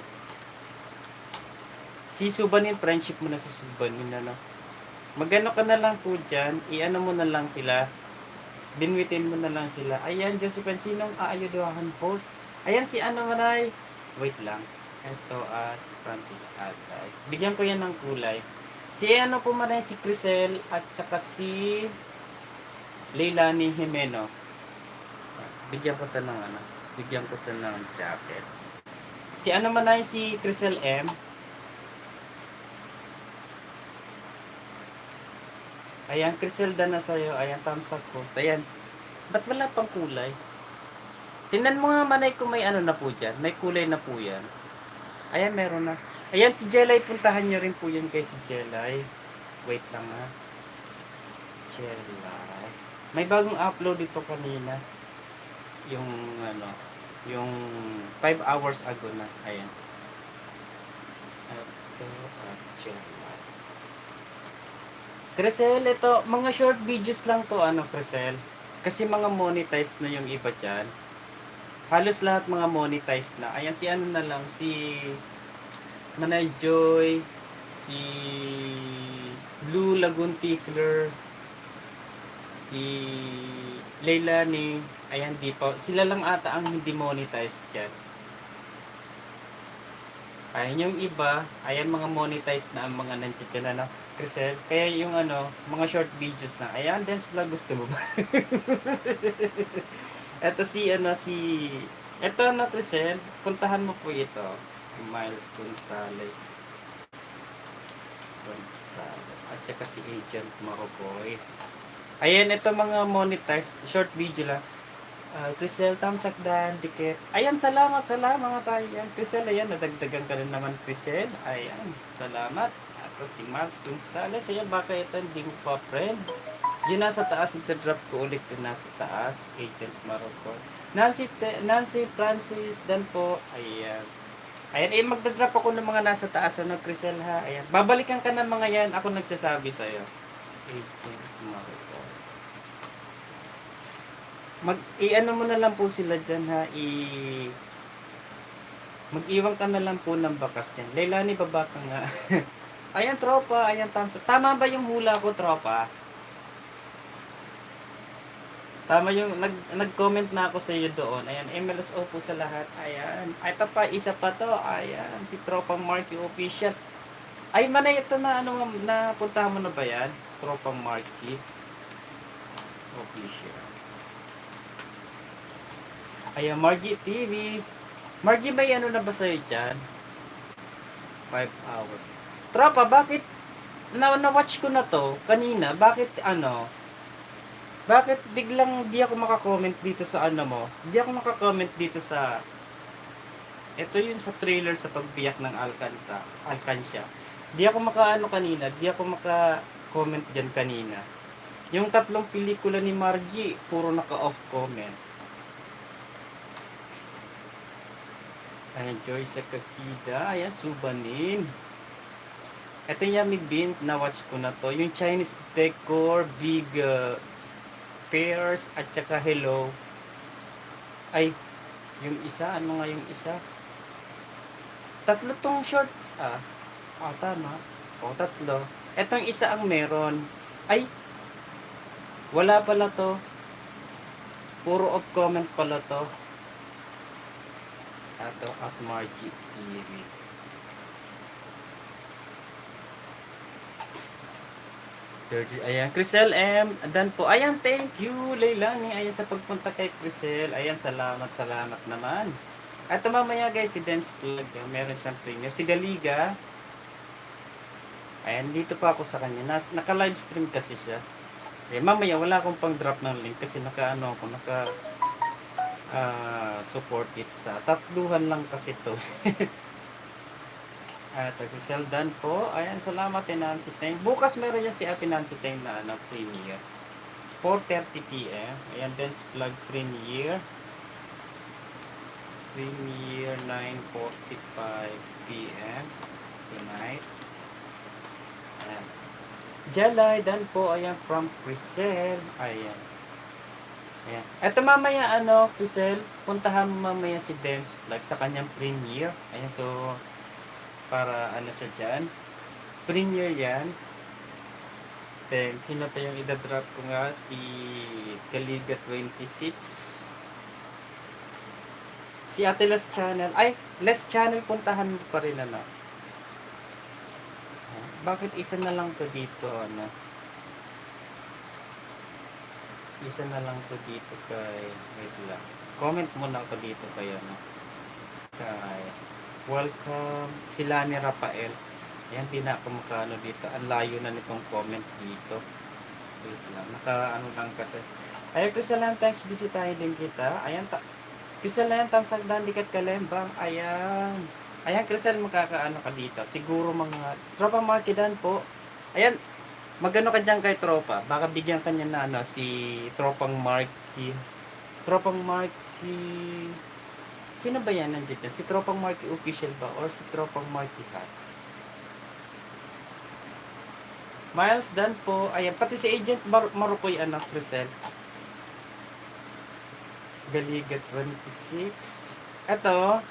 Si Subanin, friendship mo na si Subanin, ano. Magano ka na lang po dyan, i-ano mo na lang sila, binwitin mo na lang sila. Ayan, Josephine, sinong aayudahan post? Ayan, si ano Manay. Wait lang. Ito at Francis Atay. Bigyan ko yan ng kulay. Si ano po Manay, si Crisel at saka si Leilani Jimeno. Bigyan ko ito ng ano, bigyan ko ito ng jacket. Si ano Manay, si Crisel M. Ayan, Criselda na sa'yo. Ayan, thumbs up post. Ayan. Ba't wala pang kulay? Tingnan mo nga Manay kung may ano na po dyan. May kulay na po yan. Ayan, meron na. Ayan, si Jelay. Puntahan nyo rin po yan kay si Jelay. Wait lang ha. Jelay. May bagong upload dito kanina. Yung ano, yung 5 hours ago na. Ayan. Ito at Jelay. Crisel, ito, mga short videos lang to, ano, Crisel. Kasi mga monetized na yung iba dyan. Halos lahat mga monetized na. Ayan, si ano na lang, si Manay Joy, si Blue Lagoon Tiffler, Si Leilani, ayan, di pa. Sila lang ata ang hindi monetize dyan. Ayan yung iba, ayan mga monetized na ang mga nandiyan na, Crisel. Kaya yung ano, mga short videos na, ayan, dance vlog, gusto mo ba? Eto eto na, Crisel, puntahan mo po ito. Miles Gonzales. At saka si Agent Maroboy. Ayan, ito mga monetized, short video lang. Crisel, tamsakdan, dikit. Ayan, salamat mga tayo. Ayan, Crisel, ayan, nadagdagan ka rin naman, Crisel. Ayan, salamat. At si Miles Gonzales, ayan, baka ito hindi mo pa friend. Yung nasa taas, ito-drop ko ulit yung nasa taas. Agent Maroboy. Nancy Francis, dan po. Ayan. Ayan, magdadrop ako ng mga nasa taas, ano, Crisel, ha? Ayan. Babalikan ka ng mga yan. Ako nagsasabi sa'yo. Agent Maroboy. I-ano mo na lang po sila dyan, ha? Mag-iwan ka na lang po ng bakas dyan. Leilani, baba ka nga. Ayan, tropa. Ayan, tama ba yung hula ko, tropa? Tama yung, nag-comment na ako sa iyo doon. Ayan, MLSO po sa lahat. Ayan. Ito pa, isa pa to. Ayan, si Tropang Marky Official. Ay, manay, ito na, ano, napuntahan mo na ba yan? Tropang Marky Official. Ayan, Margie TV. Margie, may ano na ba sa'yo dyan? 5 hours. Tropa, bakit, na-watch ko na to, kanina, bakit biglang di ako makakomment dito sa ano mo? Di ako makakomment dito sa... Ito yun sa trailer sa pagbiyak ng Alcansya. Di ako di ako maka-comment dyan kanina. Yung 3 pelikula ni Margie, puro naka-off comment. Ayan, Joyce Kakida. Ayan, Subanin. Ito yung Yummy Beans, na-watch ko na to. Yung Chinese Decor, Big... Pairs at saka Hello. Ay, yung isa, ano nga yung isa? 3 tong shorts, tama. 3. Etong isa ang meron. Ay, wala pala to. Puro off comment pala to. Ito, at Margie TV. Ayan, Crisel M. Dan po. Ayan, thank you, Leilani. Ayan, sa pagpunta kay Crisel. Ayan, salamat naman. At mamaya guys, si Dance Plug. Meron siyang premiere. Si Galiga. Ayan, dito pa ako sa kanya. Naka-live stream kasi siya. Ayan, mamaya, wala akong pang-drop ng link kasi support it sa tatluhan lang kasi to. At Crisel Dan po. Ayan, salamat Nancy Teng. Bukas meron yan si Ate Nancy Teng na premiere. 4:30 PM. Ayan, Dance Vlog premiere. Premiere 9:45 PM tonight. Ayan. Jalay Dan po. Ayan, from Crisel. Ayan. Ayan. Ito mamaya, Crisel, puntahan mo mamaya si Dance Vlog sa kanyang premiere. Ayan, so para siya dyan. Premiere yan. Then, sino pa yung idadrop ko nga? Si Kaliga 26. Si Ate Les Channel. Ay, Les Channel, puntahan mo pa rin Bakit isa na lang to dito, Isa na lang to dito kay... Wait lang. Comment muna ako dito kay Kay... Welcome, sila ni Rafael. Ayan, di na ako makano dito. Ang layo na nitong comment dito. Wait lang, lang kasi. Ayan, Crisalan, thanks, bisitahin din kita. Ayan, Crisalan, tamsagdan, dikat kalembang. Ayan. Ayan, Crisal, ka dito. Siguro mga tropa markedan po. Ayan, magano ka dyan kay tropa. Baka bigyan ka niya na si Tropang Marky. Tropang Marky... Sino ba yan nandiyan dyan? Si Tropang Marky Official ba? Or si Tropang Marky Cat? Miles Dan po. Ayan, pati si Agent Marokoy, Crisel. Galiga 26. Ito,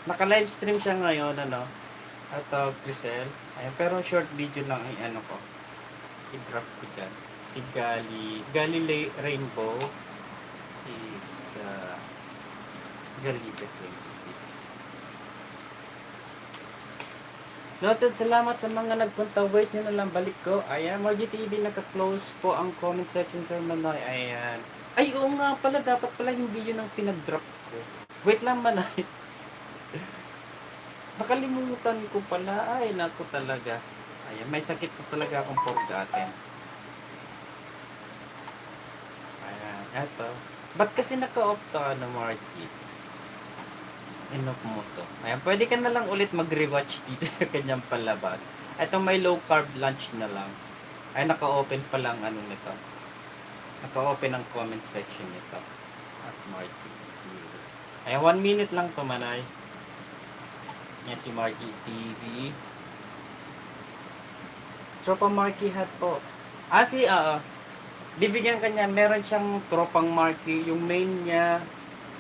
naka-live stream siya ngayon, Ito, Crisel. Ayan, pero short video lang ang ko. I-drop ko dyan. Si Gali Rainbow is Galita 26. Noted, salamat sa mga nagpunta. Wait nyo na lang, balik ko. Ayan, Margie TV, naka-close po ang comment section, Sir Manoy. Ayan. Ay, oo nga pala, dapat pala hindi yun ang pinag-drop ko. Wait lang, Manay. Nakalimutan ko pala. Ay, naku talaga. Ayan, may sakit po talaga akong forgotten. Ayan, eto. Ba't kasi naka-off to, Margie? Enough mo to. Ayan, pwede ka na lang ulit mag-rewatch dito sa kanyang palabas. Ito may low carb lunch na lang. Ay, naka-open pa lang nito. Naka-open ang comment section nito. At Margie TV. Ayan, 1 minute lang to, Manay. Yan si Margie TV. Tropa Markie hat po. Bibigyan kanya, meron siyang tropang Markie. Yung main niya,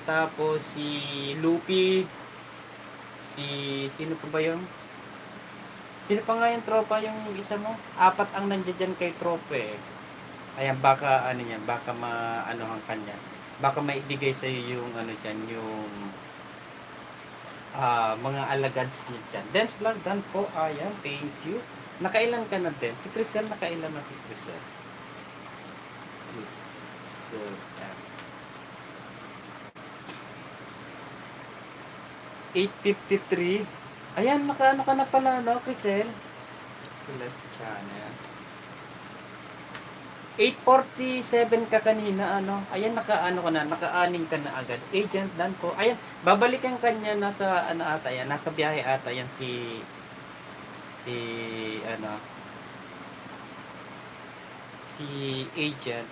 tapos si Lupi, sino pa ba yun? Sino pa nga yung tropa yung isa mo? 4 ang nandiyan dyan kay tropa eh. Ayan, baka baka maanohan kanya. Baka maibigay sa iyo yung dyan, yung mga alagads niya dyan. Dance vlog done po, ayan, thank you. Nakailan ka na din? Si Crisel, nakailan na si Crisel? Crisel, ayan. 8:53. Ayan, nakaano ka na pala, no, Crisel? Celeste Channel. 8:47 ka kanina, Ayan, naka-6 ka na agad. Agent Dan ko. Ayan, babalikan kanya nasa, yan, nasa biyahe ata, yan si agent.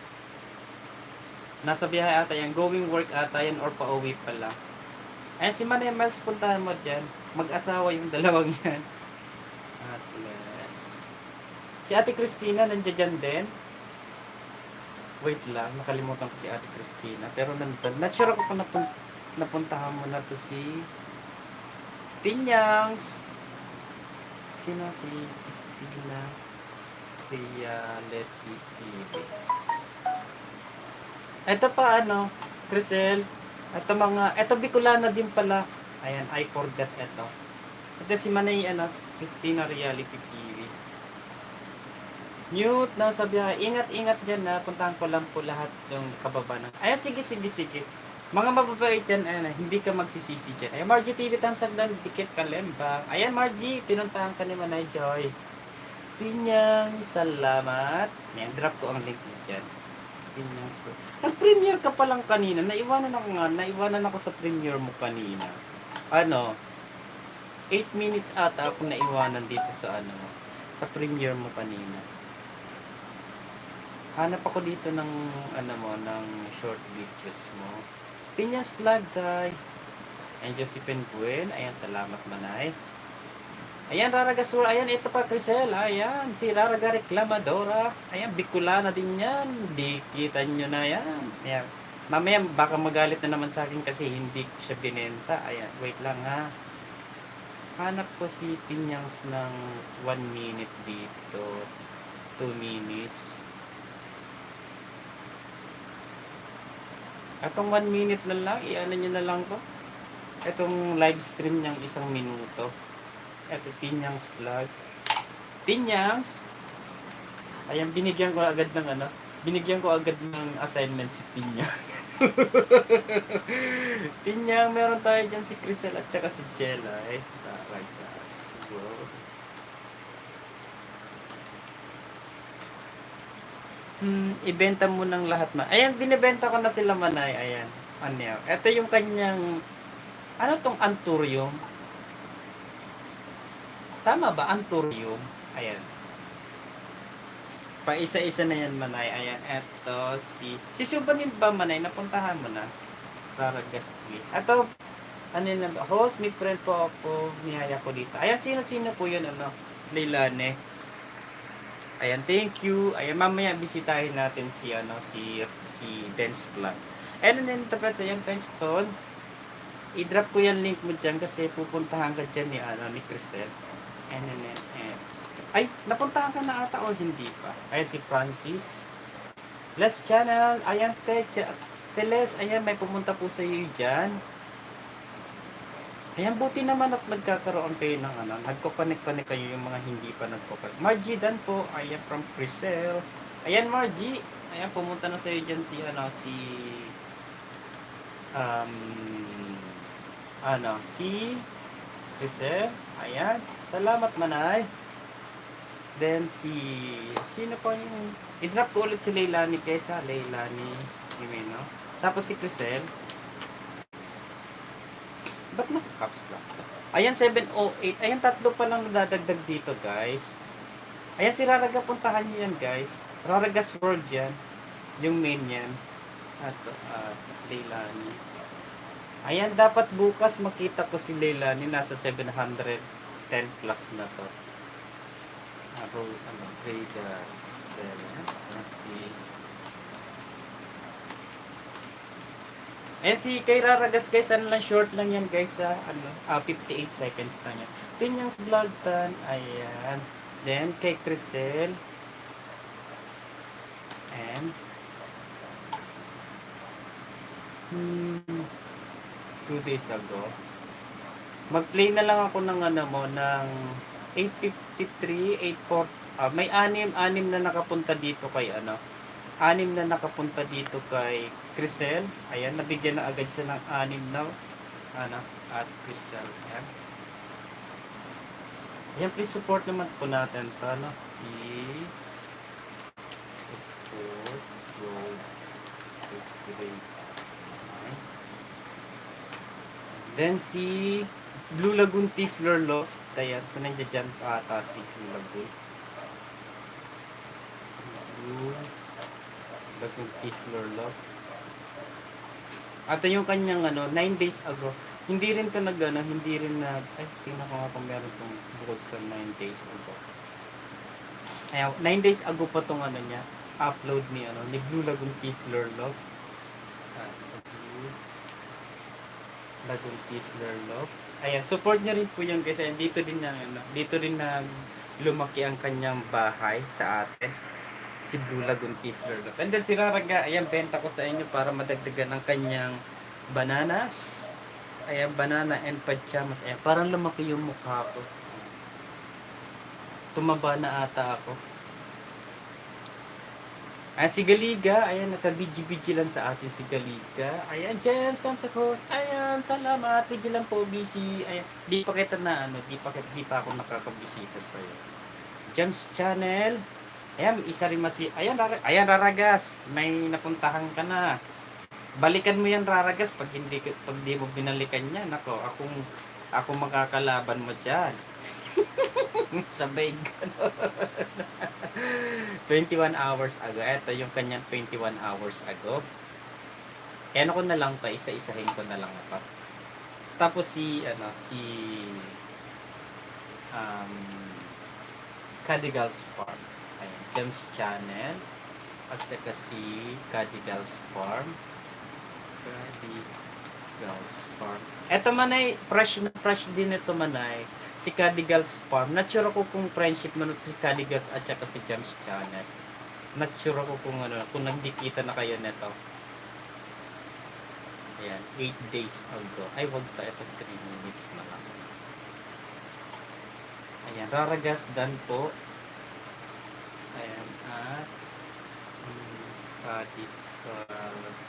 Nasa biyahe ata yan, going work ata yan, or pauwi pa lang. Ayan, si Manay Miles, puntahan mo dyan. Mag-asawa yung dalawang yan. At least. Si Ate Christina, nandiyan dyan din. Wait lang, nakalimutan ko si Ate Christina. Pero nandun. Not sure ako kung napuntahan mo na to si Tinyangs. Sino si Christina? Reality TV. Ito pa Crisel. Ito Bicolana din pala. Ayan, I forgot ito. Ito si Manay, Christina Reality TV. Mute, nasa biyahe. Ingat dyan na. Puntahan ko lang po lahat yung kababa ng... Ayan, sige. Mga mababait dyan, hindi ka magsisisi dyan. Ayan, Margie TV, thumbs up lang, dikit kalembang. Ayan, Margie, pinuntahan ka ni Manay Joy. Pinyang, salamat. Ayan, drop ko ang link dyan. Pinyang, nag-premiere ka pa lang kanina. Naiwanan ako sa premiere mo kanina. 8 minutes ata ako naiwanan dito sa sa premiere mo kanina. Hanap ako dito ng ng short videos mo. Pinyas vlog guy. Ayan, Josephine Gwen. Ayan, salamat Manay. Ayan, Rara Gasur. Ayan, ito pa Crisel. Ayan, si Rara Reklamadora. Ayan, Bicolana din yan. Dikita nyo na yan. Ayan. Mamaya baka magalit na naman sa akin kasi hindi ko siya binenta. Ayan, wait lang ha. Hanap ko si Pinyangs ng 1 minute dito. 2 minutes. Atong 1 minute na lang, nyo na lang to. Itong live stream niyang 1 minuto. Ito, Pinyangs vlog. Pinyangs. Ayan, binigyan ko agad ng assignment si Pinyang. Pinyang, meron tayo dyan si Crisel at saka si Jella. Ibenta mo ng lahat Ayan, binibenta ko na sila Manay. Ayan. Ito yung kanyang tong Anturium? Tama ba? Anturium. Ayan. Pa isa-isa na yan Manay. Ayan. Ito si Subanin ba Manay? Napuntahan mo na. Rara Gastly. Ito host, may friend po ako. Nihaya ko dito. Ayan, sino po yun Leilane. Ayan, thank you. Ayan, mamaya bisitahin natin si Dance Vlog. And then, tapos ayan, Stone. I-drop ko yung link mo dyan kasi pupuntahan ka dyan ni Crisel. And then, ay, napuntahan ka na ata o hindi pa? Ayan, si Francis. Les Channel, ayan, Teles, ayan, may pumunta po sa iyo dyan. Ayan, buti naman at nagkakaroon kayo ng ano, nagkopanik-panik kayo yung mga hindi pa nagkopanik. Margie Dan po, ayan, from Crisel. Ayan, Margie, ayan, pumunta na sa iyo dyan si, um, si Crisel. Ayan, salamat manay. Then, sino pa yung, i-drop ko ulit si Leilani Kesa, Leilani Jimeno. Tapos si Crisel. Ba't naka-caps lock? Ayan, 708. Ayan, tatlo pa lang nadadagdag dito, guys. Ayan, si Raraga, puntahan nyo yan, guys. Raraga's World yan. Yung main yan. At Leilani. Ayan, dapat bukas makita ko si Leilani. Nasa 710 plus na to. Grade 7. Please. Ayan, si kay Raragas, guys, ano lang, short lang yan, guys, 58 seconds lang yan. Then yung Vlogtan, ayan. Then, kay Crisel. And, 2 days ago. Mag-play na lang ako ng ng 853, 84, may anim na nakapunta dito kay 6 na nakapunta dito kay Crisel. Ayan, nabigyan na agad siya ng 6 na at Crisel. Ayan. Ayan, please support naman po natin ito, please support Gold 53. Then si Blue Lagoon Tifler Loft. Ayan, so nandiyan dyan pa ata si Blue Lagoon. Blue Lagoon Tifler Loft. At yung kanyang 9 days ago. Hindi rin ito tingnan ko nga kung meron itong bukod sa 9 days ago. Ayan, 9 days ago pa itong niya, upload ni Blue Lagoon Tifler Loft. Blue Lagoon Tifler Loft. Ayan, support niya rin po yun, guys. Ayan, dito rin na lumaki ang kanyang bahay sa atin. Si Blue Lagoon Tifler Loft. And then si Raraga, ayan, benta ko sa inyo para madagdagan ang kanyang bananas. Ayan, banana and pajamas. Ayan, parang lumaki yung mukha ko. Tumaba na ata ako. Ayan, si Galiga. Ayan, naka-BG lang sa atin si Galiga. Ayan, James, thanks sa host. Ayan, salamat. BG lang po, busy. Ayan, di pa ako nakakabisita sa'yo. James Channel. Ayan, isa rin ayan, Raragas. May napuntahan ka na. Balikan mo yan, Raragas, pag di mo binalikan yan. Ako makakalaban mo dyan. Sabay gano'n. 21 hours ago. Ito yung kanyang 21 hours ago. Ano ko na lang pa, isa-isahin ko na lang pa. Tapos Cadigal's Farm. Ayan, James Channel. At saka si Cadigal's Farm. Cadigal's Farm. Eto manay, fresh din ito manay. Si Cadigal's Farm. Not sure ako kung friendship man si Cadigal's at saka si James Channel. Not sure ako kung nagdikita na kayo neto. Ayan, 8 days ago. Ay, wag pa. Ito 3 minutes na lang. Ayan, Raragas Dan po. Ayan, at Cadigal's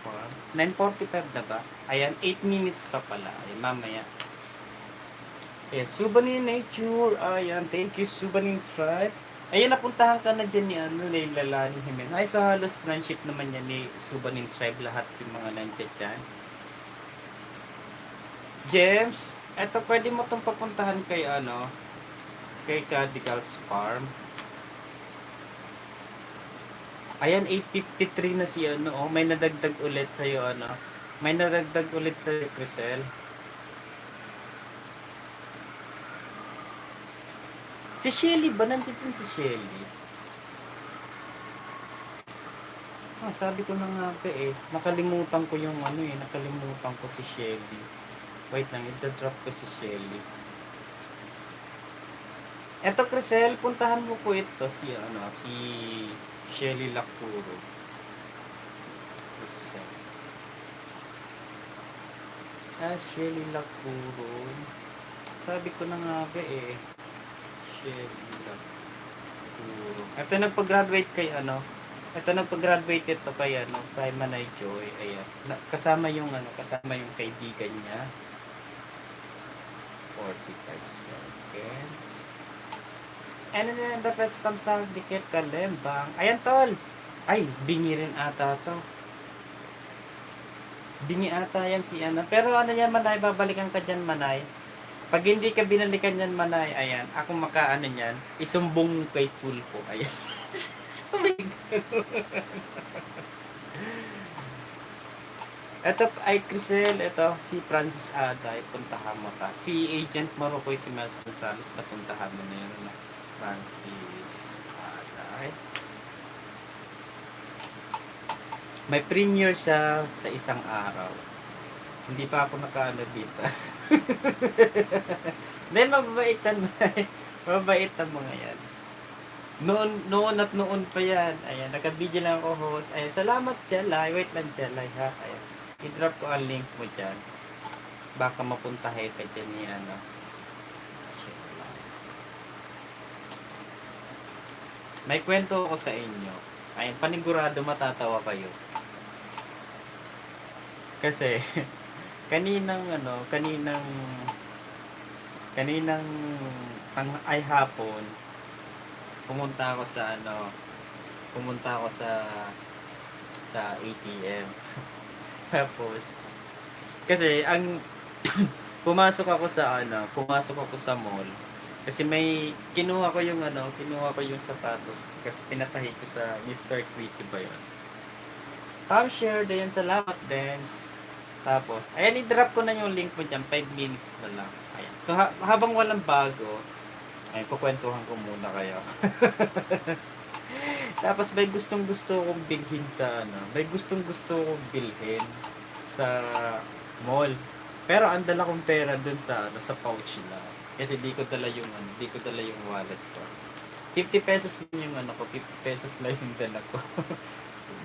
Farm. 9:45 na ba? Ayan, 8 minutes pa pala. Ayan, mamaya. Ayan, Subanin Nature. Ayan, thank you, Subanin Tribe. Ayan, napuntahan ka na dyan ni Leilani Jimeno. Ay, so halos friendship naman yan ni Subanin Tribe. Lahat yung mga nandiyan dyan. James, eto, pwede mo itong papuntahan kay kay Cadigal's Farm. Ayan, 8:53 na si may nadagdag ulit sa'yo, may nadagdag ulit sa Crisel. Si Shelly ba? Nandiyan si Shelly. Sabi ko na nga nakalimutan ko yung nakalimutan ko si Shelly. Wait lang, ito-drop ko si Shelly. Eto, Crisel, puntahan mo po ito si Shelly Lacuro. Crisel. Shelly Lacuro. Sabi ko na nga ba eh. Shelly Lacuro. Ito nagpag-graduate kay ano. Ito nagpag-graduate ito kay ano, kay Manay Joy. Ayan. Kasama yung ano, kasama yung kaibigan niya. 45 seconds. Ano na the best stamp sa dikit kalembang. Ayan tol. Ay, bingi rin ata to. Bingi ata yan si ano. Pero ano yan Manay, babalikan ka dyan Manay. Pag hindi ka binalikan yan Manay, ayan, ako makaano yan, isumbong kay Tulpo. Ayan. Sabi ito ay Crisel, ito si Francis Aday, puntahan mo ta. Si Agent Marokoy, si Mas Gonzales, na puntahan mo na yun na Francis Aday. May premiere siya sa isang araw. Hindi pa ako nakaano dito. Hindi, mababait yan. Mababait ang mga yan. Noon at noon pa yan. Ayan, naka-video lang ako host. Ayan, salamat Jelay. Wait lang Jelay ha. Ayan, i-drop ko ang link mo dyan. Baka mapuntahin ka dyan ni ano. Jelay. May kwento ako sa inyo. Ayan, panigurado matatawa kayo. Kasi, kaninang ay hapon, pumunta ako sa ATM. Tapos kasi ang pumasok ako sa mall kasi may kinuha ko yung sapatos kasi pinatahi ko sa Mr. Quickie ba yun. Share din, salamat Dance. Tapos, ayan, i-drop ko na yung link mo dyan, 5 minutes na lang. Ayan. So, habang walang bago, ayun, kukwentuhan ko muna kayo. Tapos may gustong-gusto kong bilhin sa mall. Pero ang dala kong pera dun sa pouch na. Kasi di ko dala yung wallet ko. 50 pesos din yung 50 pesos lang yung dala ko.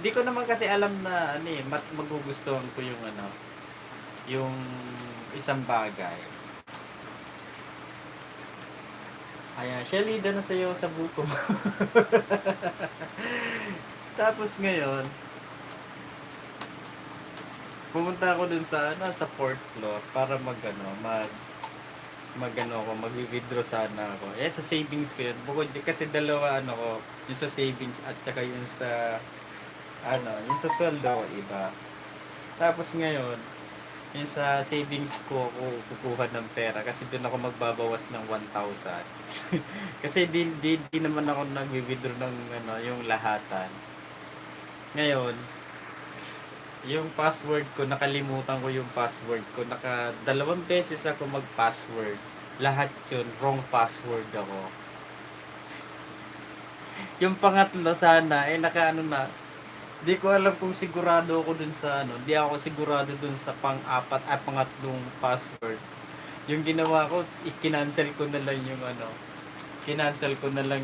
Di ko naman kasi alam na magugustuhan ko yung isang bagay. Ayan, Shelly, na sa'yo sa buko mo. Tapos ngayon, pumunta ako dun sa fourth floor para mag-withdraw sana ako. Sa savings ko yun. Bukod kasi dalawa yung sa savings at saka yung sa sweldo ko iba. Tapos ngayon, yung sa savings ko ako kukuha ng pera kasi doon ako magbabawas ng 1,000. Kasi di naman ako nag-withdraw ng yung lahatan. Ngayon, yung password ko, nakalimutan ko yung password ko. Dalawang beses ako mag-password. Lahat yun, wrong password ako. Yung pangatlo sana, di ko alam kung sigurado ako dun sa di ako sigurado dun sa pang-apat at pangatlong password. Yung ginawa ko, i-cancel ko na lang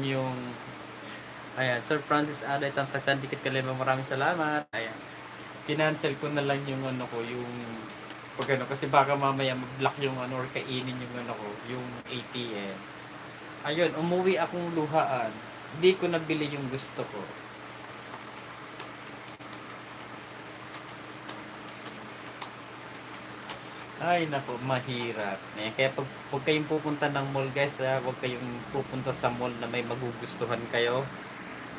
yung ayan, Sir Francis Aday, Tamsaktan, Dikit Kalema, maraming salamat. Ayan. Kinancel ko na lang yung kasi baka mamaya mag-block yung or kainin yung ATM. Ayun, umuwi akong luhaan. Hindi ko nabili yung gusto ko. Ay nako, mahirap. Kaya pag kayong pupunta ng mall guys, huwag kayong pupunta sa mall na may magugustuhan kayo.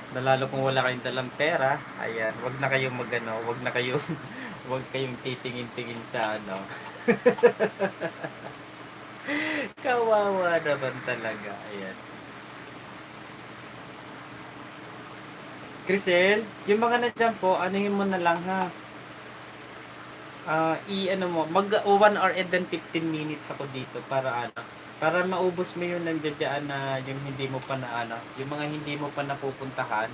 Lalo kung wala kayong dalang pera, ayan, huwag kayong titingin-tingin sa Kawawa naman talaga, ayan. Crisel, yung mga nandiyan po, anuhin mo na lang ha. Mag 1 hour and then 15 minutes ako dito para maubos mo yung nandiyan na yung hindi mo pa yung mga hindi mo pa napupuntahan.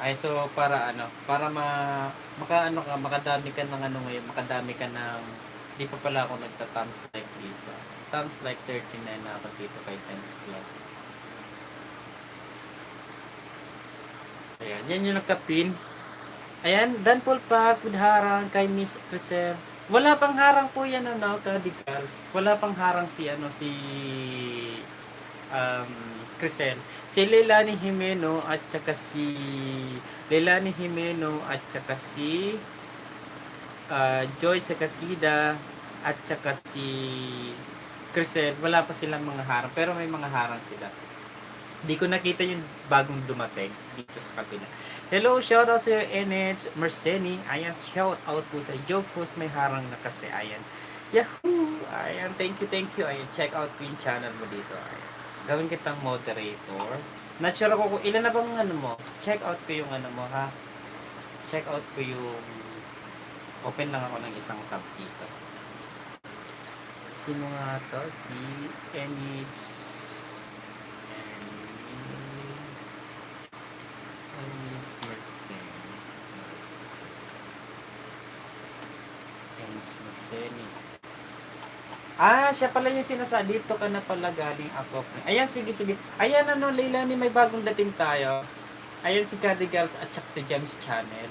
Ay so para makadami ka ng ngayon, makadami ka ng di pa pala ako nagta-thumbs like dito. Thumbs like 39 na ako dito kay Tens Club. Ayan, yan yung nagka-pin. Ayan, Dan Paul Pack with harang kay Miss Crisel. Wala pang harang po yan, ano, Kadigals. Wala pang harang si, ano, si um, Crisel. Si Leilani Jimeno at saka si Leilani Jimeno at saka si Joy Sakakida at saka si Crisel. Wala pa silang mga harang, pero may mga harang sila. Di ko nakita yung bagong dumating dito sa kabila. Hello, shout out sa NH Merceni. Ayan, shout out po sa Joke Post. May harang na kasi. Ayan. Yahoo! Ayan, thank you, thank you. Ayan, check out ko yung channel mo dito. Ayan. Gawin kitang moderator. Not sure ako kung ilan na bang ano mo. Check out ko yung ano mo, ha? Check out ko yung... Open lang ako ng isang tab dito. Sino nga to? Si NH... Siya pala yung sinasabi. Dito ka na pala galing ako. Ayan, sige, sige. Ayan, ano, Leilani, may bagong dating tayo. Ayan, si Cardigals at saka si James Channel.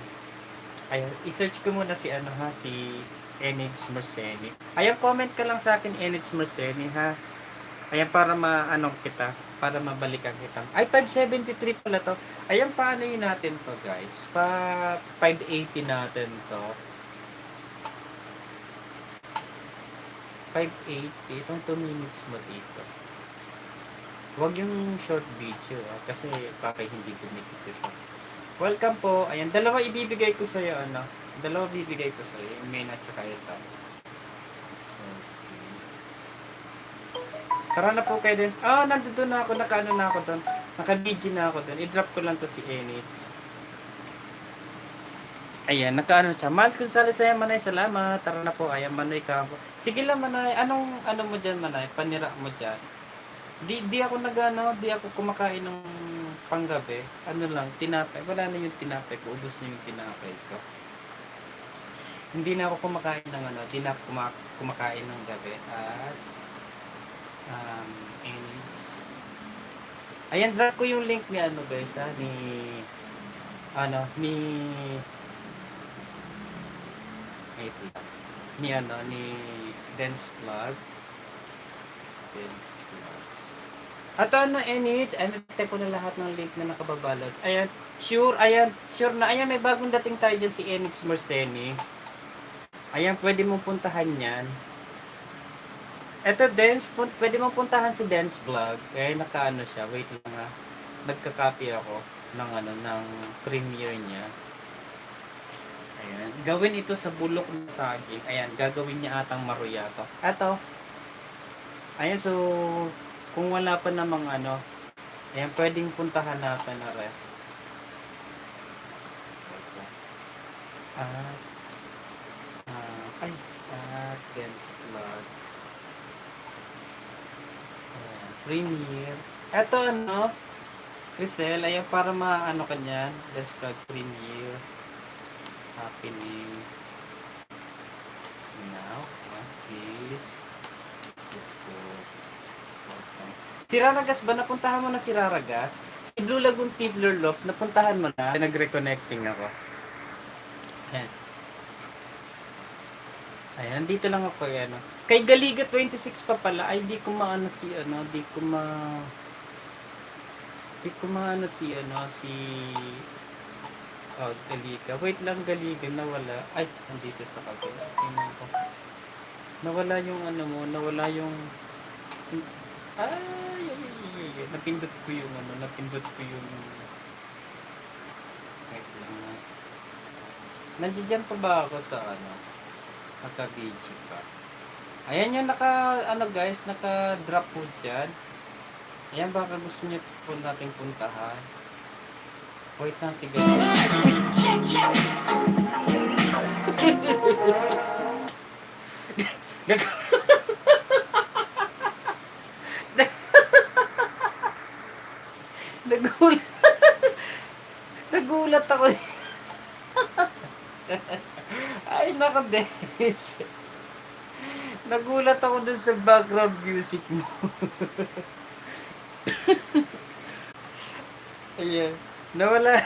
Ayan, i-search ko muna si, ano, ha, si NH Merceni. Ayan, comment ka lang sa akin, NH Merceni, ha. Ayan, para ma-ano kita, para mabalikan kita. Ay, 573 pala to. Ayan, paano yun natin to, guys? 580 natin to. 580. Itong 2 minutes mo dito. Huwag yung short video, kasi baka hindi kumikit ito. Welcome po. Ayan, dalawa ibibigay ko sa'yo, ano. Dalawa bibigay ko sa'yo. Yung main at saka ito. Tara na po kayo din. Nandito na ako. Naka-ano na ako doon. Naka-video na ako doon. I-drop ko lang to si Enix. Ayan, naka-ano siya. Mans Gonzales, ayan, Manay, salamat. Tara na po. Ayan, Manoy ka. Sige lang, Manay. Anong, ano mo dyan, Manay? Panira mo dyan. Di ako di ako kumakain ng panggabi. Ano lang, tinapay. Wala na yung tinapay ko. Ubus na yung tinapay ko. Hindi na ako kumakain ng ano. Di na ako kumakain ng gabi. At, ayan, drop ko yung link ni ano guys ha, ni Dance Vlog. At ano, NH, nagtag ko na lahat ng link na nakababalance. Ayan, sure na. Ayan, may bagong dating tayo dyan si NH Merceni. Ayan, pwede mong puntahan yan. Eto, pwede mong puntahan si Dance Vlog. Kaya naka-ano siya, wait lang ha. Nagka-copy ako ng premiere niya. Ayan, gawin ito sa bulok ng saging. Ayan, gagawin niya atang maruyato. Eto. Ayan, so, kung wala pa namang ano, ayan, pwedeng puntahan natin na rin. Dance Vlog. Premiere. Eto ano, Crisel, ayan para maano ka niyan. Dance Vlog Premiere. Happening now. Please. Si Raragas ba? Napuntahan mo na si Raragas? Si Blue Lagoon Tivler Loft, napuntahan mo na? Nag-reconnecting ako. Ayan. Ayan, dito lang ako yan. Kay Galiga 26 pa pala, ay di ko maano si Galiga. Wait lang, Galiga, nawala. Ay, nandito sa kabila. Tingnan ko. Nawala yung nawala yung... napindot ko yung wait lang. Nandiyan pa ba ako sa naka-video pa? Ayan yung guys, naka-drop po dyan. Ayan, baka gusto nyo po natin puntahan. Wait lang, sige. Nagulat ako. Ay, naka-des. Nagulat ako dun sa background music mo. Ayan. Nawala.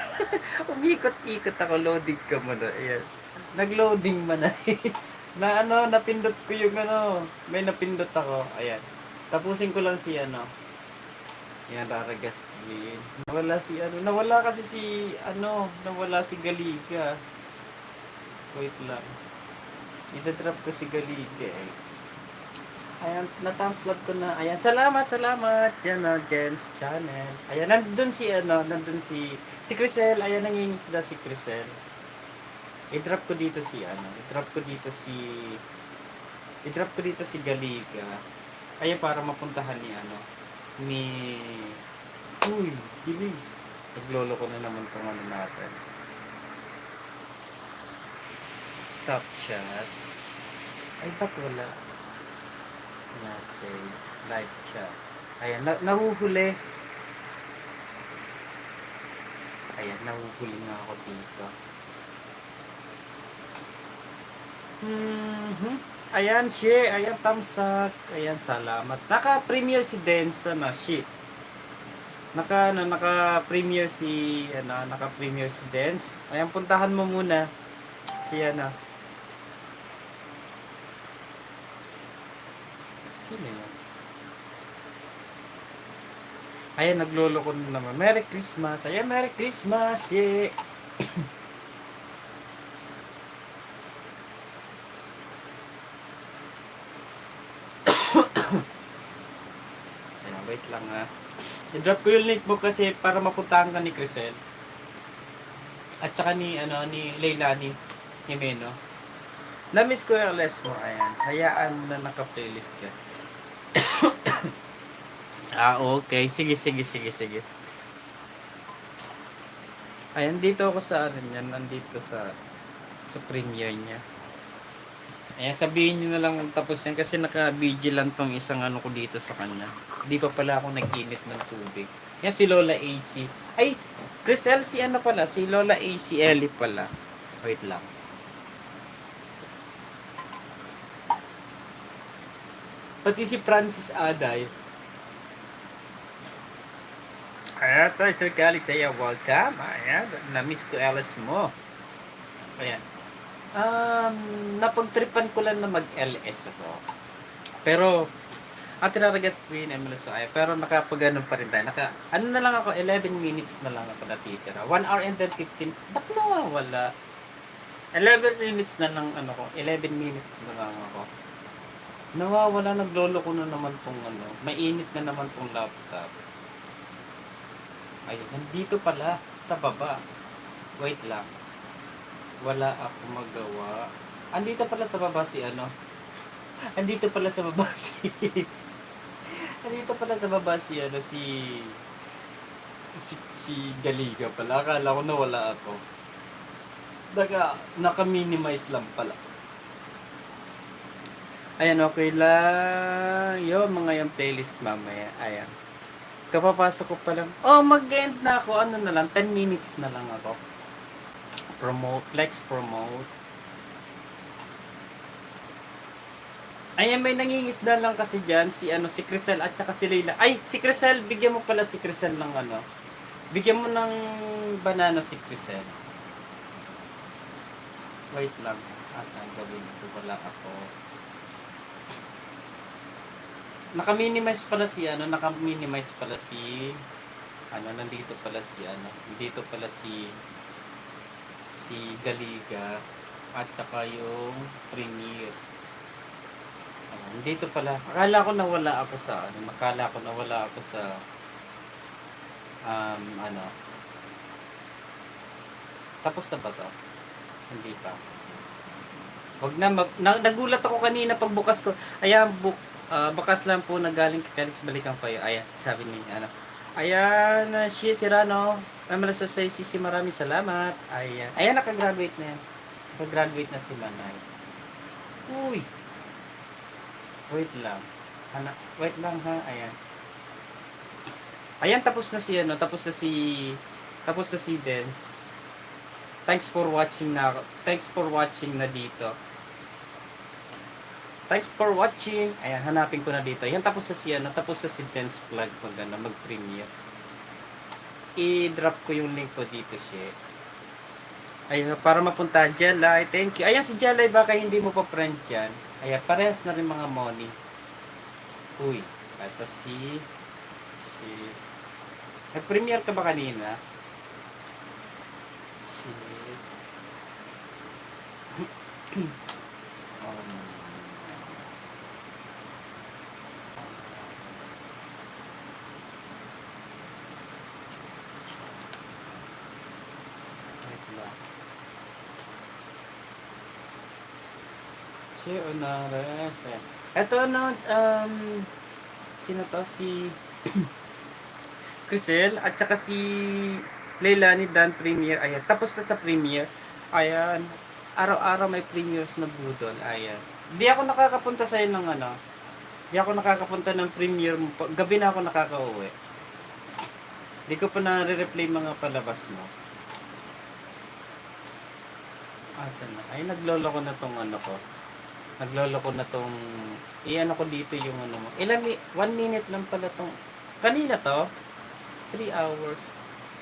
Umikot-ikot ako, loading ka muna. Ayan. Nag-loading man na. Na ano, napindot ko yung ano. May napindot ako. Ayan. Tapusin ko lang si ano. Yan, Raragastin. Nawala si ano. Nawala kasi si ano. Nawala si Galiga. Wait lang. Ida-drop ko si Galiga eh. Ayan, na-thumbs up ko na. Ayan, salamat. Yan na, Jen's channel. Ayan, nandun si si Crisel. Ayan, nangingisda si Crisel. I-drop ko dito si Galiga. Ayan, para mapuntahan ni ni, uy, bilis. Naglolo ko na naman tong ano natin. Top chat. Ay, ba't wala? Message, live chat. Ayan, nahuhuli. Ayan, nahuhuli nga ako dito. Ayan, share. Ayan, thumbs up. Ayan, salamat. Naka-premiere si Densa na, shit. Naka-premiere si Dens. Ayan, puntahan mo muna si Sino yun? Ayan, naglolo ko na naman. Merry Christmas. Ayan, Merry Christmas. Yeah. Ayan, wait lang ha. I-drop ko yung link mo kasi para mapuntahan ka ni Crisel. At saka ni Leilani Jimeno. Na-miss ko yung less mo. Ayan. Hayaan mo na naka-playlist ka. Okay. Sige. Ayan, dito ako sa yan. Nandito sa premiere niya. Ayan, sabihin nyo na lang kung tapos yan kasi naka-vigilant tong isang ko dito sa kanya. Di pa pala ako nag-init ng tubig. Yan si Lola AC. Ay, Crisel, si Lola AC Ellie pala. Wait lang. Pati si Francis Aday. Ayan, to, Sir Calix, ayan, welcome. Ayan, na-miss ko Alice mo. Ayan. Napagtripan ko lang na mag-LS ako. Pero, Raragas Queen, pero nakapag-ano pa rin tayo. Na lang ako, 11 minutes na lang ako natitira. 1 hour and then 15. Ba't nawawala? 11 minutes na lang 11 minutes na lang ako. Nawawala, naglolo ko na naman tong mainit na naman tong laptop. Ayun, nandito pala, sa baba. Wait lang. Wala ako magawa. Andito pala sa baba si Andito pala sa baba si si Galiga pala. Akala ko nawala ako. Naka-minimize lang pala. Ayan, okay lang. Mga yung playlist mamaya. Ayan. Kapapasok ko pa lang. Mag-end na ako. 10 minutes na lang ako. Let's promote. Ayan, may nangingisda lang kasi dyan. Si Crisel at saka si Leila. Ay, si Crisel, bigyan mo pala si Crisel ng Bigyan mo ng banana si Crisel. Wait lang. Saan gawin ito? Wala ako. Naka-minimize pala si nandito pala si Galiga at saka yung Premier. Dito pala. Akala ko nawala ako sa Tapos na ba to? Hindi pa. Wag na, nagulat ako kanina pagbukas ko. Ayan, bakas lang po na galing kay Calix, balikan pa yun. Ayan, sabi niya, Ayan, Shia Serrano. Malasasay Sisi, maraming salamat. Ayan, nakagraduate na yan. Nakagraduate na si Manay. Uy! Wait lang. Wait lang ha. Ayan. Ayan, tapos na si Dens. Thanks for watching na dito. Thanks for watching. Ayan, hanapin ko na dito. Ayan, tapos na si Dens Vlog mag-premiere. i-drop ko yung link ko dito, siya. Ayun, para mapunta Jelay. Thank you. Ayan si Jelay, baka hindi mo pa friend yan. Ayan, parehas na rin mga money. Uy, ito si nag-premiere ka ba kanina? Shit. Wait lang. Si Onares. Ito sino to? Si Crisel at saka si Leilani Dan Premiere. Ayan. Tapos na sa Premiere. Ayan. Araw-araw may premieres na budol. Ayan. Hindi ako nakakapunta sa'yo ng ano. Hindi ako nakakapunta ng premiere mo. Gabi na ako nakaka-uwi. Hindi ko pa nare-replay mga palabas mo. Asan na? Ay, naglolo ko na tong ano ko. Naglolo ko na tong i-ano ko dito yung ano mo. 1 minute lang pala tong kanina to. 3 hours.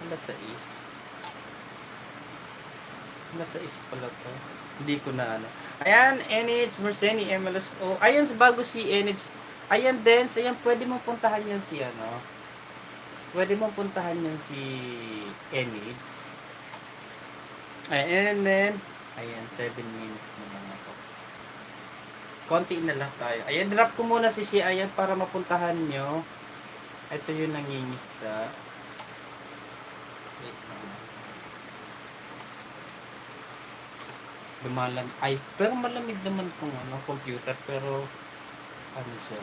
Alas 6. Alas 6 pala to. Hindi ko na ano. Ayan, NH, Merseni, MLSO. Ayan, bago si NH. Ayan, Dance. Ayan, pwede mong puntahan yan si ano. Pwede mong puntahan yan si NH. Ayan, and then, ayan, 7 minutes na lang ako. Konti na lang tayo. Ayan, drop ko muna si Shea. Ayan, para mapuntahan nyo. Ito yung nangingista. Wait lang. Ay, pero malamig naman tong ano, computer. Pero, ano siya.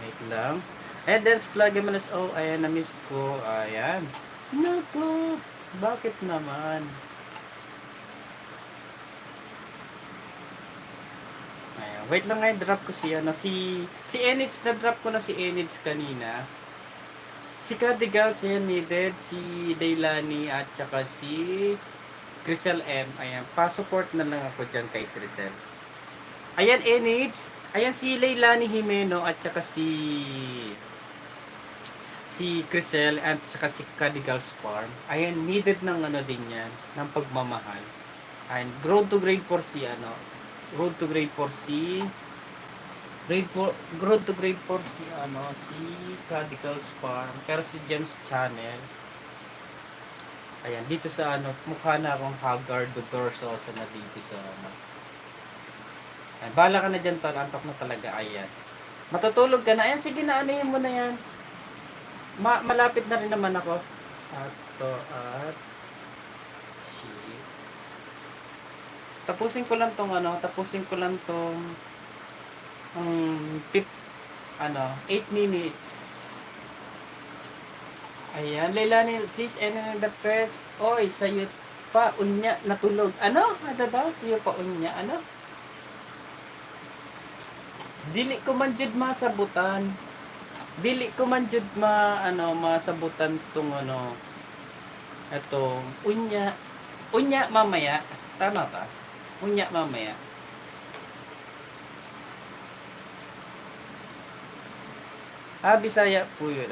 Wait lang. And then, plug MLSO. Ayan, na-miss ko. Ayan. Naku, bakit naman? Ayan, wait lang nga, drop ko si ano, si Enix, na-drop ko na si Enix kanina. Si Cadigal, siya needed, si Daylani, at saka si Crisel M. Ayan, pa-support na lang ako dyan kay Crisel. Ayan, Enix. Ayan, si Leilani Jimeno, at saka si Crisel, at saka si Cadigal's Farm. Ayan, needed ng ano din yan, ng pagmamahal. Ayan, road to grade 4 si ano, road to grade 4 si Cadigal's Farm, pero si James Channel. Ayan, dito sa ano, mukha na akong haggard the Dorsosa na dito sa ano. Ayan, bala ka na dyan, antok na talaga. Ayan, matutulog ka na. Ayan, sige na, anuhin mo na yan. Malapit na rin naman ako. At shit. Tapusin ko lang tong 8 minutes. Ayan, Leilani, sis, and in the press. Oy, sayo pa, unya, natulog. Ano? Ada daw, sayo pa, unya, ano? Dili ko man jud masabutan. Dili ko man jud masabutan tong ano. Eto, unya mamaya. Tama ba? Unya mamaya. Bisaya po yun.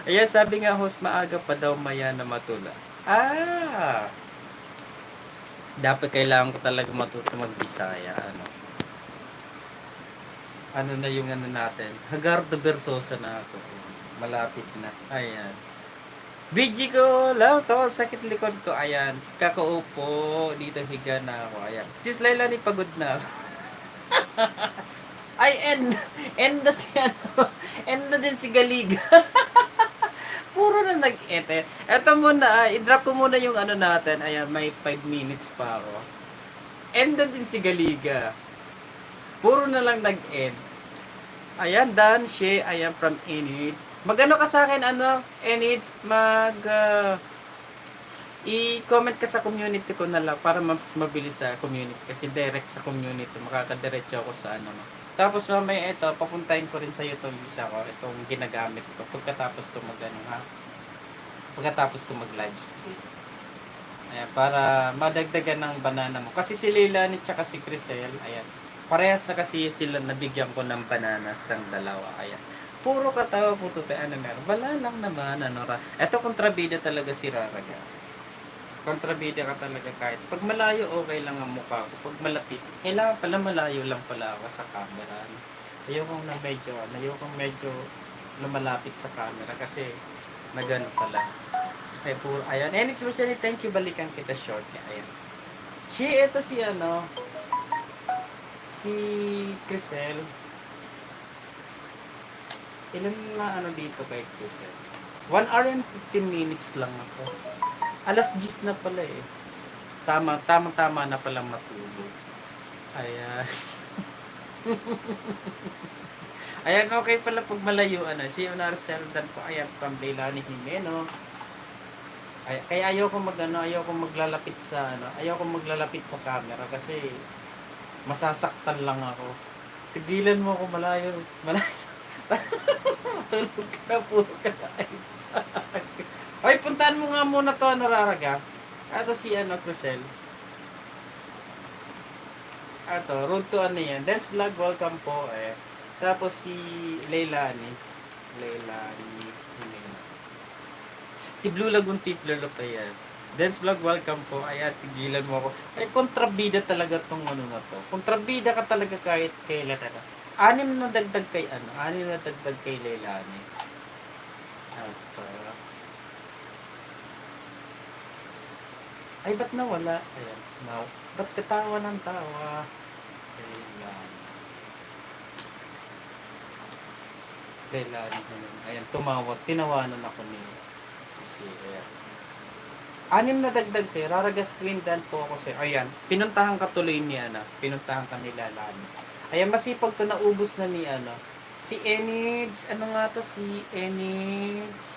Ayan, sabi nga host, maaga pa daw maya na matula. Dapat kailangan ko talaga matuto mag-Bisaya. Ano na yung ano natin? Hagardo Versosa na ako. Malapit na. Ayan. BG ko lang to. Sakit likod ko. Ayan. Kakaupo. Dito higa na ako. Ayan. Sis Leilani, pagod na ako. Ay, end na si ano. End na din si Galiga. Puro na nag-ete. Eto muna, i-drop ko muna yung ano natin. Ayan, may 5 minutes pa ako. End na din si Galiga. Puro na lang nag-end. Ayan, Dan, she, ayan, from Enage. Mag-ano ka sa akin, Enage, i-comment ka sa community ko na lang para mas mabilis sa community. Kasi direct sa community, makakadiretso ako sa ano. Tapos mamaya ito, papuntahin ko rin sa iyo itong isa ko, itong ginagamit ko. Pagkatapos ko Pagkatapos ko mag-live stream. Ayan, para madagdagan ng banana mo. Kasi si Leilani tsaka si Crisel, ayan, parehas na kasi sila nabigyan ko ng bananas ng dalawa. Kaya, puro katawa po to tayo. Ano meron? Wala lang naman. Ano, eto kontrabida talaga si Raraga. Kontrabida ka talaga kahit. Pag malayo, okay lang ang mukha ko. Pag malapit, kailangan pala malayo lang pala ako sa camera. Ayokong medyo lumalapit sa camera kasi nagano pala. Ay, puro, ayan. And it's Rosalie, thank you, balikan kita short niya. Ayan. Ito si si Crisel. Ilan na dito kay Crisel? 1 hour and 15 minutes lang ako. Alas 10 na pala eh. Tama na pala matulog. Ayan. Ayan, okay pala pag malayo. Si Unaris Charlatan po. Ayan, from Leilani Jimeno. Kaya ayoko maglalapit sa camera kasi masasaktan lang ako. Tigilan mo ako malayo. Tulog ka na po. Ay, puntahan mo nga muna to, Raraga. Ito si Crisel. Ito, road to yan. Dance vlog, welcome po eh. Tapos si Leilani. Si Blue Lagoon Tipler pa yan. Dance vlog, welcome po. Ay, tigilan mo ako. Ay, kontrabida talaga tong na to. Kontrabida ka talaga kahit kailan na. 6 na dagdag kay Leilani. Ay, ba't nawala? Ayan, now. Ba't katawa ng tawa? Leilani. Ayan, tinawanan ako ni ayan. 6 na dagdag sa'yo. Raragas twin dan po ako sa'yo. Ayan, pinuntahan ka tuloy ni pinuntahan ka ni Leilani. Ayan, masipag to, naubos na ni si Enids. Ano nga to? Si Enids.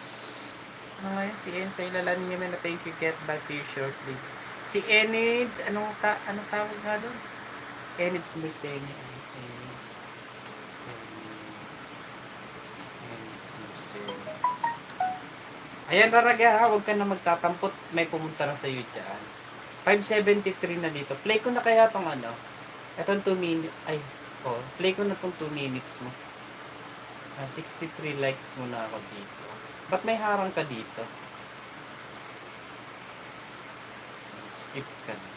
Ano nga yun? Si Enids. Sa Leilani niya na thank you, get back to you shortly. Si Enids. Anong tawag nga doon? Enids Murseni. Enids Murseni. Ayan, Raraga, huwag ka na magtatampot. May pumunta na sa'yo dyan. 573 na dito. Play ko na kaya tong Itong 2 minutes. Play ko na tong 2 minutes mo. 63 likes muna ako dito. Ba't may harang ka dito? Skip ka na.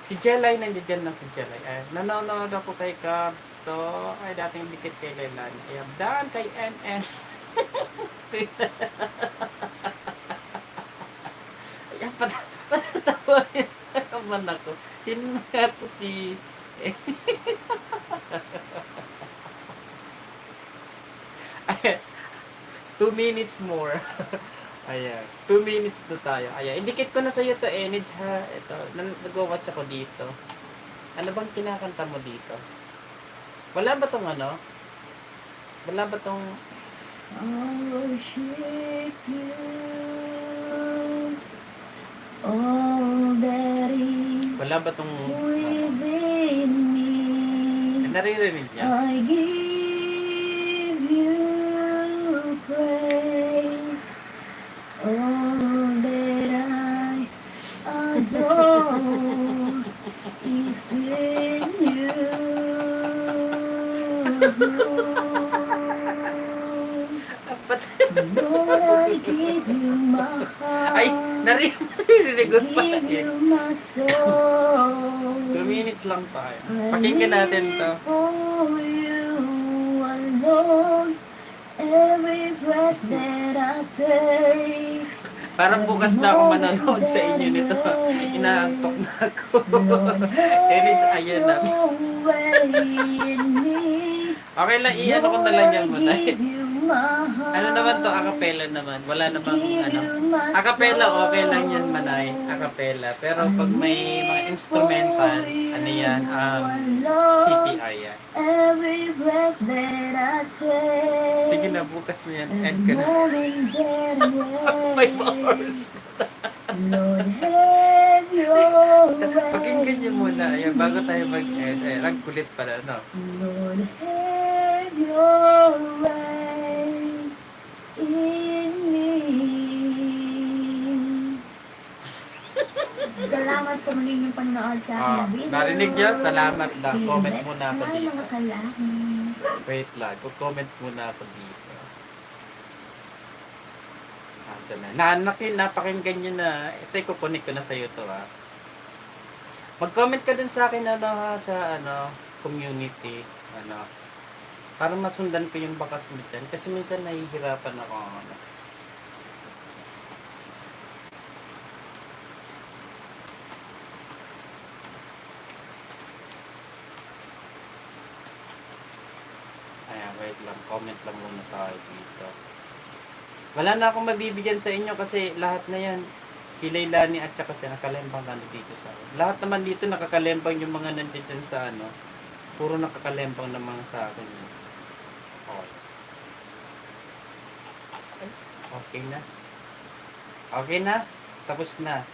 Si Jelay, nandiyan lang si Jelay. Nanonood ako kay Kapto. Ay, dating dikit kay Leilani. Ay, daan kay NN. Ayan, patatawa naman ako. Sino nga to si... 2 minutes more. Ayan. 2 minutes na tayo. Ayan. Indicate ko na sa'yo to, Enids, ha. Ito. Nag-watch ako dito. Ano bang kinakanta mo dito? Wala ba tong Wala ba tong... I'll worship you. All that is Wala ba tong... within me. Naririnig niya? I give you praise. All that I adore is in you. Lord, I give you my heart. Ay, naririnig ko pa. Give you my soul. 2 minutes lang tayo. Pakinggan natin to. For you alone, every breath that I take. Parang bukas na ako manonood sa inyo nito. Inaantok na ako. Enids, ayan na. Okay lang, i-ano ko na lang yan muna. Ano naman to, acapella naman. Wala namang acapella, okay lang yan, Manay. Acapella. Pero pag may mga instrumental, yan, CPI yan. Sige na, bukas na yan. End ka na. 5 hours ka na. Pakinggan niyo muna. Ayan, bago tayo mag-end. Ang kulit pala, no? Lord, have your way in me. Salamat salamat sa muli niyong panonood sa Ah, aking video. narinig niya? Salamat lang. See you Comment next muna ako time, dito. mga kalahi. Wait lang. Comment muna ako dito. Asa na? Napakinggan nyo na. Ito, ikukunik ko na sa'yo to, ha. Mag-comment ka din sa akin, ano, ha, sa, ano, community. Ano, para masundan ko yung bakas mo dyan. Kasi minsan nahihirapan ako, ano. Ayan, wait lang. Comment lang muna tayo dito. Wala na akong mabibigyan sa inyo kasi lahat na yan. Si Leilani at saka si nakalempang ano dito sa akin. Lahat naman dito nakakalempang yung mga nandiyan dyan sa ano. Puro nakakalempang naman sa akin. Okay. Okay na. Okay na. Tapos na.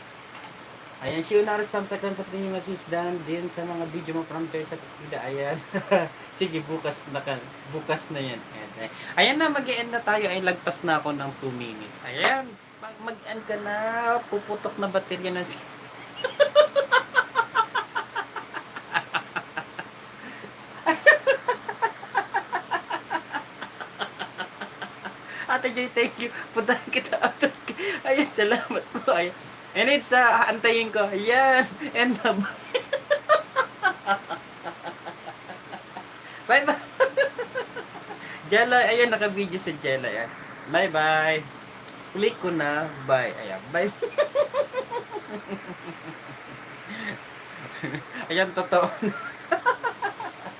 Ayan, siya na rin sa kansakin yung masisdan din sa mga video mo from Joy sa Kakida. Ayan. Sige, bukas na yan. Ayan, ayan na, mag-e-end na tayo. Ay, lagpas na ako ng 2 minutes. Ayan, mag-end ka na. Puputok na baterya na si... Ate Joy, thank you. Puntahan kita. Ayan, salamat po. Ayan. And it's, antayin ko. Ayan. And bye-bye. Jella, ayan, naka-video sa Jella. Ayan. Bye-bye. Click ko na. Bye. Ayan, bye. Ayan, totoo.